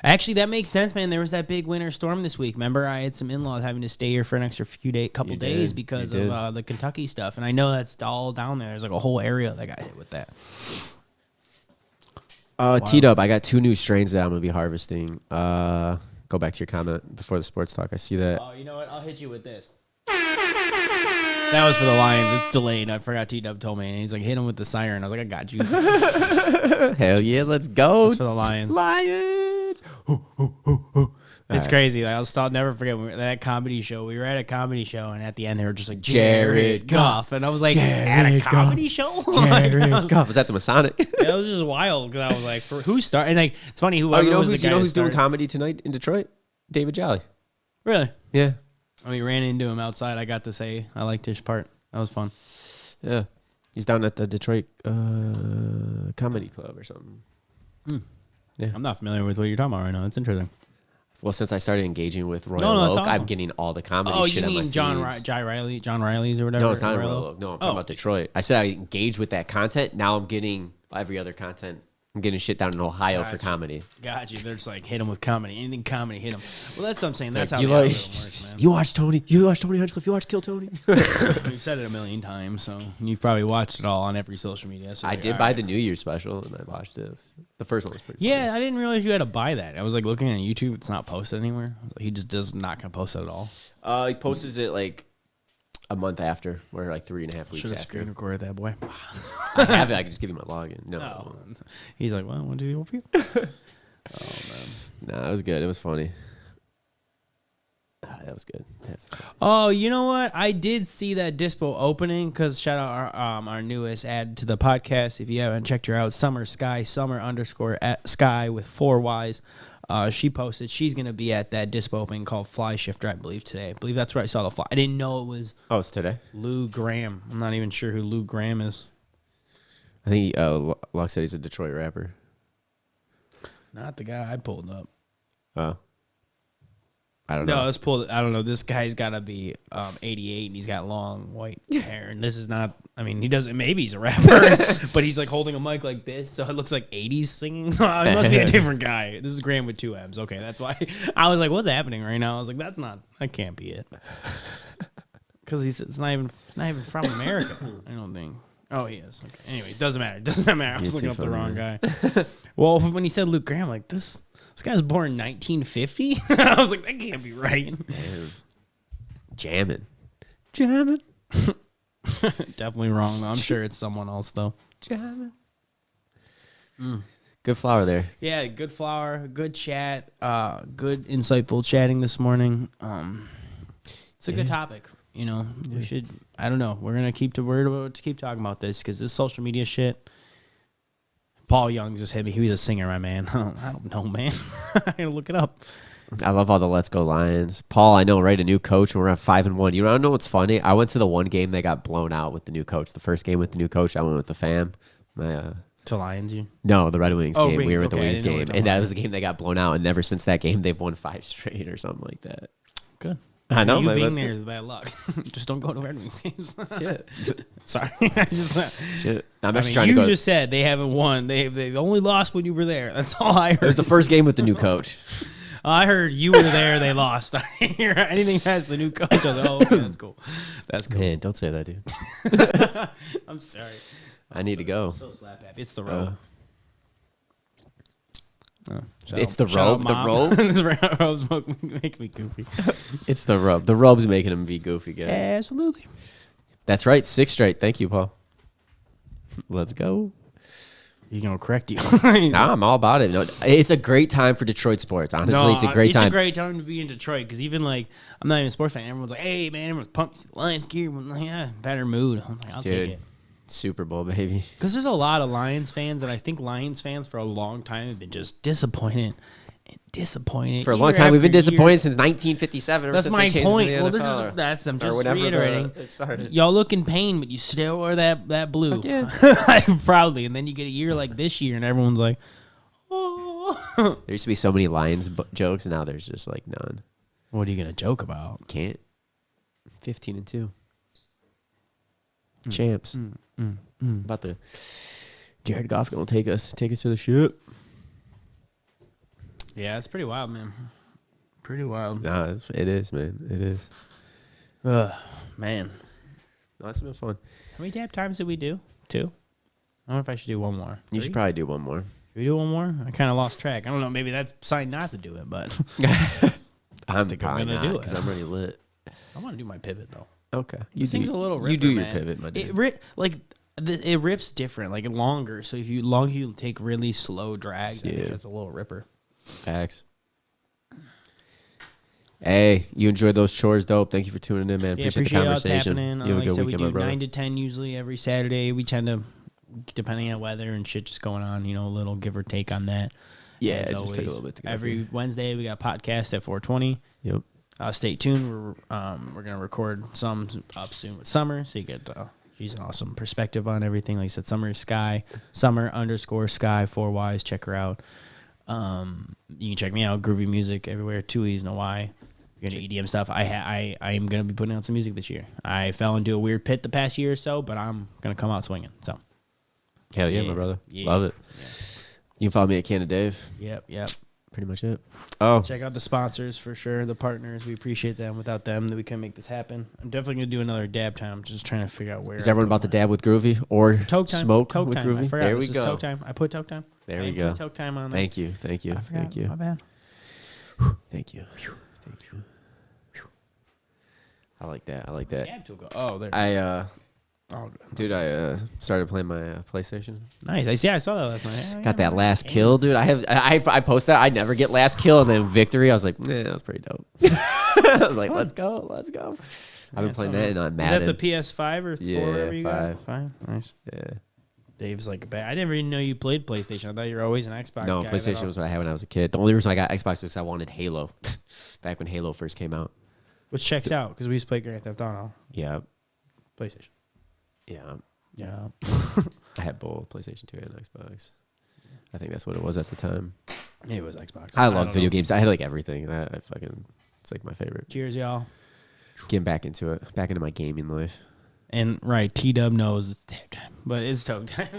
Actually, that makes sense, man. There was that big winter storm this week. Remember, I had some in-laws having to stay here for an extra couple days because of the Kentucky stuff. And I know that's all down there. There's like a whole area that got hit with that. T-Dub, I got 2 new strains that I'm going to be harvesting. Go back to your comment before the sports talk. I see that. Oh, you know what? I'll hit you with this. That was for the Lions. It's delayed. I forgot T-Dub told me. And he's like, hit him with the siren. I was like, I got you. Hell yeah, let's go. It's for the Lions. Lions. It's crazy. I'll never forget that comedy show. We were at a comedy show, and at the end, they were just like, Jared Goff. And I was like, at a comedy show? Jared Goff. Was that the Masonic? It was just wild because I was like, who started? And like, it's funny. Whoever you know was who's doing comedy tonight in Detroit? David Jolly. Really? Yeah. We ran into him outside. I got to say I liked his part. That was fun. Yeah. He's down at the Detroit Comedy Club or something. Yeah. I'm not familiar with what you're talking about right now. It's interesting. Well, since I started engaging with Royal Oak, I'm getting all the comedy shit on my feeds. John Riley's or whatever? No, it's not Royal Oak. No, I'm talking about Detroit. I said I engaged with that content. Now I'm getting every other content. I'm getting shit down in Ohio for comedy. Got you. They're just like, hit him with comedy. Anything comedy, hit him. Well, that's what I'm saying. That's how the algorithm works, man. You watch Tony Hinchcliffe. You watch Kill Tony. We've said it a million times, so you've probably watched it all on every social media. So I did buy the New Year's special, and I watched this. The first one was pretty funny. Yeah, I didn't realize you had to buy that. I was like looking at YouTube. It's not posted anywhere. I was like, he just does not going to post it at all. He posts it like a month after, or like 3.5 weeks after. Screen recorded that boy. I have it. I can just give you my login. No. He's like, well, what do you feel? Nah, it was good. It was funny. That was good. Oh, you know what? I did see that Dispo opening because shout out our newest add to the podcast. If you haven't checked her out, Summer _Sky with 4 Ys. She posted she's going to be at that Dispo opening called Fly Shifter, I believe, today. I believe that's where I saw the fly. I didn't know it was. Oh, it's today? Lou Graham. I'm not even sure who Lou Graham is. I think Locke said he's a Detroit rapper. Not the guy I pulled up. Oh. I don't know. No, let's pull. I don't know. This guy's got to be 88, and he's got long white hair. And this is not. I mean, he doesn't. Maybe he's a rapper, but he's like holding a mic like this, so it looks like 80s singing. So it must be a different guy. This is Graham with 2 M's. Okay, that's why I was like, "What's happening right now?" I was like, "That's not. That can't be it." Because it's not even from America. I don't think. Oh, he is. Okay. Anyway, it doesn't matter. It doesn't matter. I was looking up the wrong guy. Well, when he said Luke Graham, I'm like this guy's born in 1950. I was like, that can't be right. Jamming. Definitely wrong. I'm sure it's someone else though. Jamming. Good flower there. Yeah, good flower, good chat, good insightful chatting this morning. It's a good topic. You know, we should. I don't know. We're gonna keep talking about this because this social media shit. Paul Young just hit me. He was a singer, my man. I don't know, man. I gotta look it up. I love all the Let's Go Lions. Paul, I know, right? A new coach, and we're at 5-1. You don't know what's funny? I went to the one game that got blown out with the new coach. The first game with the new coach, I went with the fam. To Lions, you? No, the Red Wings game. We were at the okay, Wings game, and that was the game that got blown out. And ever since that game, they've won 5 straight or something like that. Good. I know. You being there is bad luck. Just don't go to Red Wings games. Shit. Sorry. Shit. I'm actually trying to go. You just said they haven't won. They've only lost when you were there. That's all I heard. It was the first game with the new coach. I heard you were there. They lost. I didn't hear anything past the new coach. I was like, oh, okay, that's cool. That's cool. Man, don't say that, dude. I'm sorry. I need to go. So slap happy. It's the road. It's the robe. The robe. The robes make me goofy. It's the robe. The robe's making him be goofy, guys. Absolutely. That's right. 6 straight. Thank you, Paul. Let's go. He's gonna correct you. Nah, I'm all about it. No, it's a great time for Detroit sports. Honestly, it's a great time. It's a great time to be in Detroit because even like I'm not even a sports fan. Everyone's like, "Hey, man, everyone's pumped. Lions gear." I'm like, yeah, better mood. I'm like, I'll take it. Super Bowl, baby. Because there's a lot of Lions fans, and I think Lions fans for a long time have been just disappointed and disappointed. For a long time, we've been disappointed since 1957. That's my point. Well, I'm just reiterating. Y'all look in pain, but you still wear that blue, like, proudly. And then you get a year like this year, and everyone's like, "Oh." There used to be so many Lions jokes, and now there's just like none. What are you gonna joke about? Can't. 15-2. Champs. About the Jared Goff gonna take us to the ship. Yeah, it's pretty wild, man. Pretty wild. Nah, it is, man. It is. Man. No, it's been fun. How many dab times did we do? 2? I don't know if I should do one more. 3? You should probably do one more. Should we do one more? I kind of lost track. I don't know. Maybe that's a sign not to do it, but I'm think probably I'm gonna not do it. because I'm already lit. I want to do my pivot though. Okay, This thing's a little ripper, You do your man. pivot, my dude. It rips different, like longer. So if you take really slow drags, I think it's a little ripper. Facts. Hey, you enjoyed those chores, dope. Thank you for tuning in, man. Yeah, Appreciate the y'all conversation. tapping in. You have a Like I good said, we weekend, do my brother. 9 to 10 usually every Saturday. We tend to, depending on weather and shit just going on, a little give or take on that. Yeah, As it just always. took a little bit to go Every through. Wednesday we got a podcast at 4:20. Yep. Stay tuned. We're gonna record some up soon with Summer, so you get she's an awesome perspective on everything. Like I said, Summer Sky, Summer_Sky 4Ys. Check her out. You can check me out. Groovy Music everywhere. 2 E's, no Y. You're gonna EDM stuff. I am gonna be putting out some music this year. I fell into a weird pit the past year or so, but I'm gonna come out swinging. So. Hell yeah, Yeah. my brother. Yeah. Love it. Yeah. You can follow me at Canada Dave. Yep. Pretty much it. Oh, Check out the sponsors for sure. The partners, we appreciate them. Without them, we couldn't make this happen. I'm definitely gonna do another dab time. I'm just trying to figure out where. is everyone about to dab with Groovy or Toke time. smoke Toke with time. Groovy? I forgot. There This we is go. Toke time. I put Toke time. There I we didn't go. put Toke time on there. Thank you. I forgot. My bad. Thank you. I like that. Dab tool go. Oh, there. I started playing my PlayStation. Nice. I saw that last night. Yeah, Got that last kill, dude. I posted that. I never get last kill and then victory. I was like, that was pretty dope. I was like, let's go. I've been playing that and Madden. Is that the PS5 or 4? Yeah, Whatever you 5. got? 5. Nice. Yeah. Dave's like a bad. I never even know you played PlayStation. I thought you were always an Xbox No, guy. PlayStation was what I had when I was a kid. The only reason I got Xbox was because I wanted Halo. Back when Halo first came out. Which checks out because we used to play Grand Theft Auto. Yeah. PlayStation. Yeah. Yeah. I had both PlayStation 2 and Xbox. I think that's what it was at the time. Maybe it was Xbox. I love don't video know. games. I had like everything. It's like my favorite. Cheers, y'all. Getting back into my gaming life. And right, T-Dub knows it's Toke time, but it's Toke time.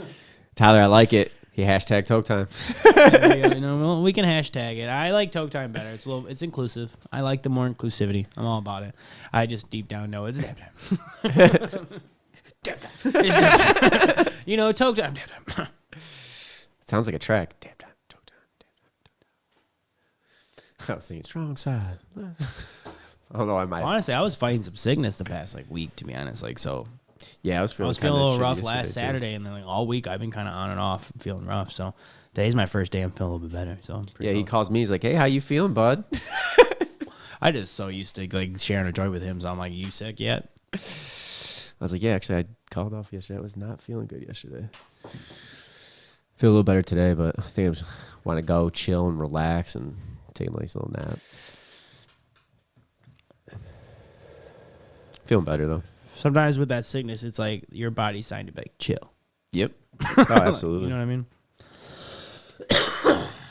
Tyler, I like it. He hashtag Toke time. Well, we can hashtag it. I like Toke time better. It's inclusive. I like the more inclusivity. I'm all about it. I just deep down know it's Dab time. Dab time. It's Dab time. Toke time. Dab time. Sounds like a track. Dab time, Toke time, dab time, Toke time. I was singing strong side. Although I might. Honestly, I was fighting some sickness the past week, to be honest. Yeah, I was feeling a little rough shitty last yesterday, too. Saturday, and then all week I've been kind of on and off, feeling rough. So today's my first day. I'm feeling a little bit better. So I'm pretty Yeah, he pumped. calls me. He's like, "Hey, how you feeling, bud?" I just so used to sharing a joy with him. So I'm like, "You sick yet?" I was like, "Yeah, actually, I called off yesterday. I was not feeling good yesterday. Feel a little better today, but I think I just want to go chill and relax and take a nice little nap. Feeling better though. Sometimes with that sickness, it's like your body's signed to be like, chill. Yep. Oh, absolutely. You know what I mean?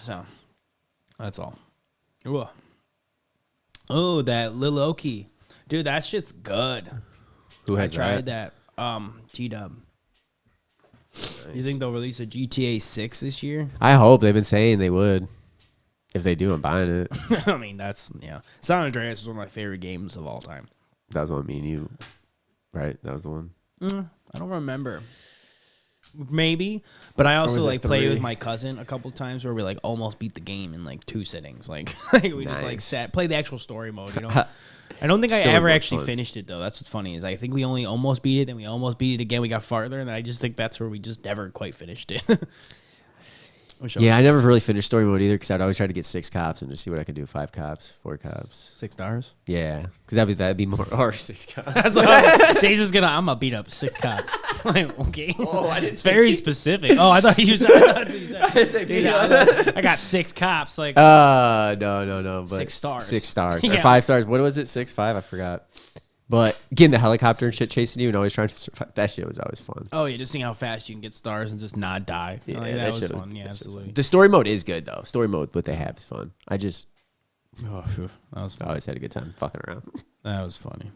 So that's all. Ooh. Oh, that Lil Oki. Dude, that shit's good. Who has I tried that. T-Dub. Nice. You think they'll release a GTA 6 this year? I hope. They've been saying they would. If they do, I'm buying it. I mean, San Andreas is one of my favorite games of all time. That was one me and you. Right? That was the one. I don't remember. maybe. But I also was it like play 3? with my cousin a couple times where we like almost beat the game in like 2 sittings. Like, we just like Nice. play the actual story mode. You know. I don't think I Story ever mode's actually fun. finished it though. That's what's funny is I think we only almost beat it, then we almost beat it again. We got farther, and then I just think that's where we just never quite finished it. Yeah, I never really finished story mode either because I'd always try to get 6 cops and just see what I could do. 5 cops, 4 cops. 6 stars. Yeah, because that'd be more or 6 cops. That's all. Dave's just I'm gonna beat up 6 cops. Like, okay. Oh, I didn't It's very specific. Oh, I thought you said. I got 6 cops. Like, No. But 6 stars. 6 stars. Yeah. Or 5 stars. What was it? 6, 5? I forgot. But getting the helicopter and shit chasing you and always trying to survive, that shit was always fun. oh yeah, just seeing how fast you can get stars and just not die. Yeah, Like, that that shit was was- fun. Yeah, that shit was absolutely. The story mode is good though. Story mode, what they have is fun. I just Oh, phew. That was fun. always had a good time fucking around. That was funny.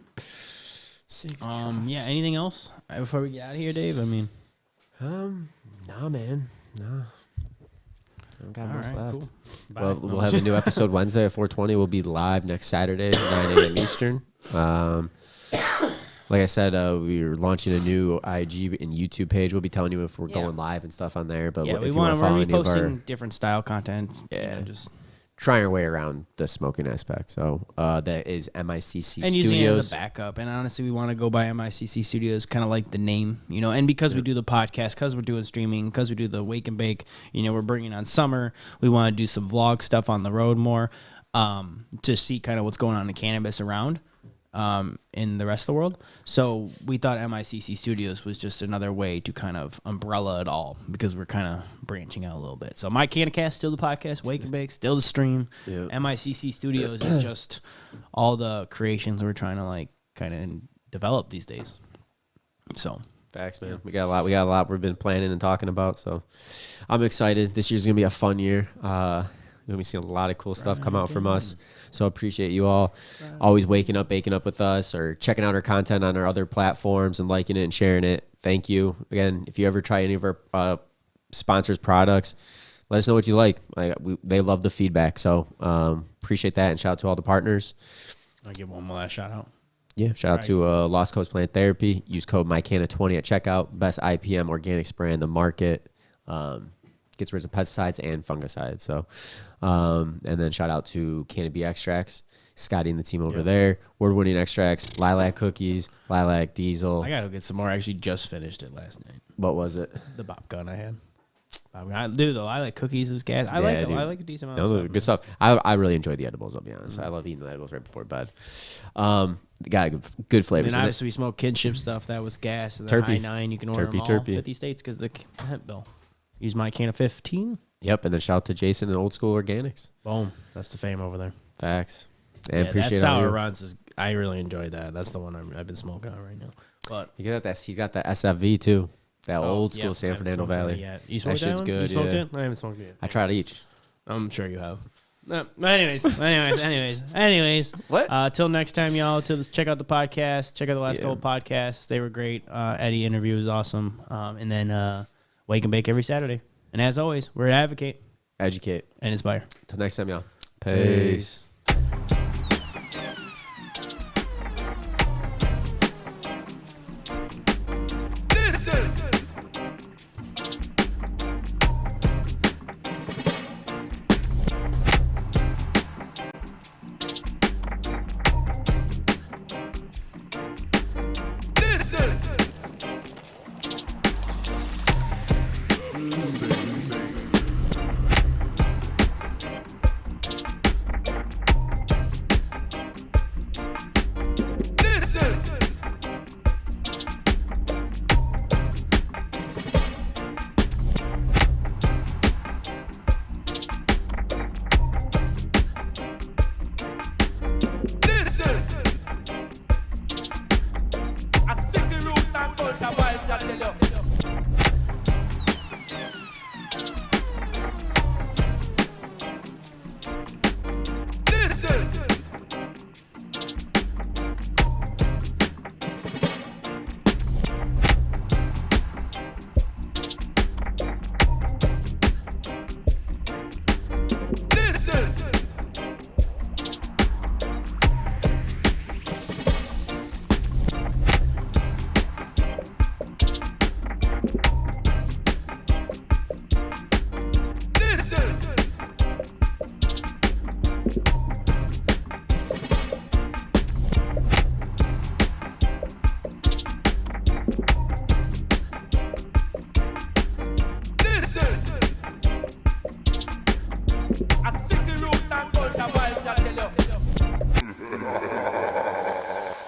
6 Yeah. Anything else before we get out of here, Dave? I mean, Nah, man. Nah. I don't got all much right, left. cool. Bye. Well, we'll have a new episode Wednesday at 4:20. We'll be live next Saturday, 9 a.m. Eastern. Like I said, we're launching a new IG and YouTube page. We'll be telling you if we're Yeah. going live and stuff on there. But Yeah, if we you want want to follow to any of posting our different style content. Yeah. Just trying our way around the smoking aspect. So that is MICC and using it as Studios. a backup. And honestly, we want to go by MICC Studios, kind of like the name, you know. And because we do the podcast, because we're doing streaming, because we do the wake and bake, you know, we're bringing on summer. We want to do some vlog stuff on the road more, to see kind of what's going on in cannabis around. In the rest of the world. So we thought MICC Studios was just another way to kind of umbrella it all because we're kind of branching out a little bit. So My Canacast, still the podcast, Wake and Bake, still the stream. Yeah. MICC Studios is just all the creations we're trying to like kind of develop these days. So Facts, man. We got a lot we've been planning and talking about. So I'm excited. This year's gonna be a fun year. We're gonna be seeing a lot of cool stuff come out from us. So appreciate you all always waking up, baking up with us, or checking out our content on our other platforms and liking it and sharing it. Thank you again. If you ever try any of our sponsors' products, let us know what you like. They love the feedback. So appreciate that, and shout out to all the partners. I'll give one more last shout out. Yeah, shout out to Lost Coast Plant Therapy. Use code MyCanna20 at checkout. Best IPM organic spray in the market. Gets rid of pesticides and fungicides. So, and then shout out to Canopy Extracts, Scotty and the team over there. Award-winning extracts, Lilac Cookies, Lilac Diesel. I gotta get some more. I actually just finished it last night. What was it? The Bop Gun I had. Dude, the Lilac Cookies is gas. I like it. dude. I like a decent amount No, of stuff. good stuff. I really enjoy the edibles, I'll be honest. I love eating the edibles right before bed. Got good flavors And in it. obviously we smoked kinship stuff that was gas. And then Terpy. High 9, you can order them all. Terpy. 50 states because the hemp bill. Use my can of 15. Yep, and then shout out to Jason and Old School Organics. Boom. That's the fame over there. Facts. And Yeah, appreciate that all Sour your- Runs is. I really enjoyed that. That's the one I've been smoking on right now. But He's got that SFV too. That old school yeah, I San haven't Fernando smoked that Valley. yet. You smoked that shit's one? good, You smoked yeah. it? I haven't smoked it yet. I tried each. I'm sure you have. No, anyways. What? Till next time, y'all. Check out the podcast. Check out the Last Yeah. Gold podcast. They were great. Eddie interview was awesome. And then Wake and Bake every Saturday. And as always, we're to advocate Educate. and inspire. Till next time, y'all. Peace. Listen.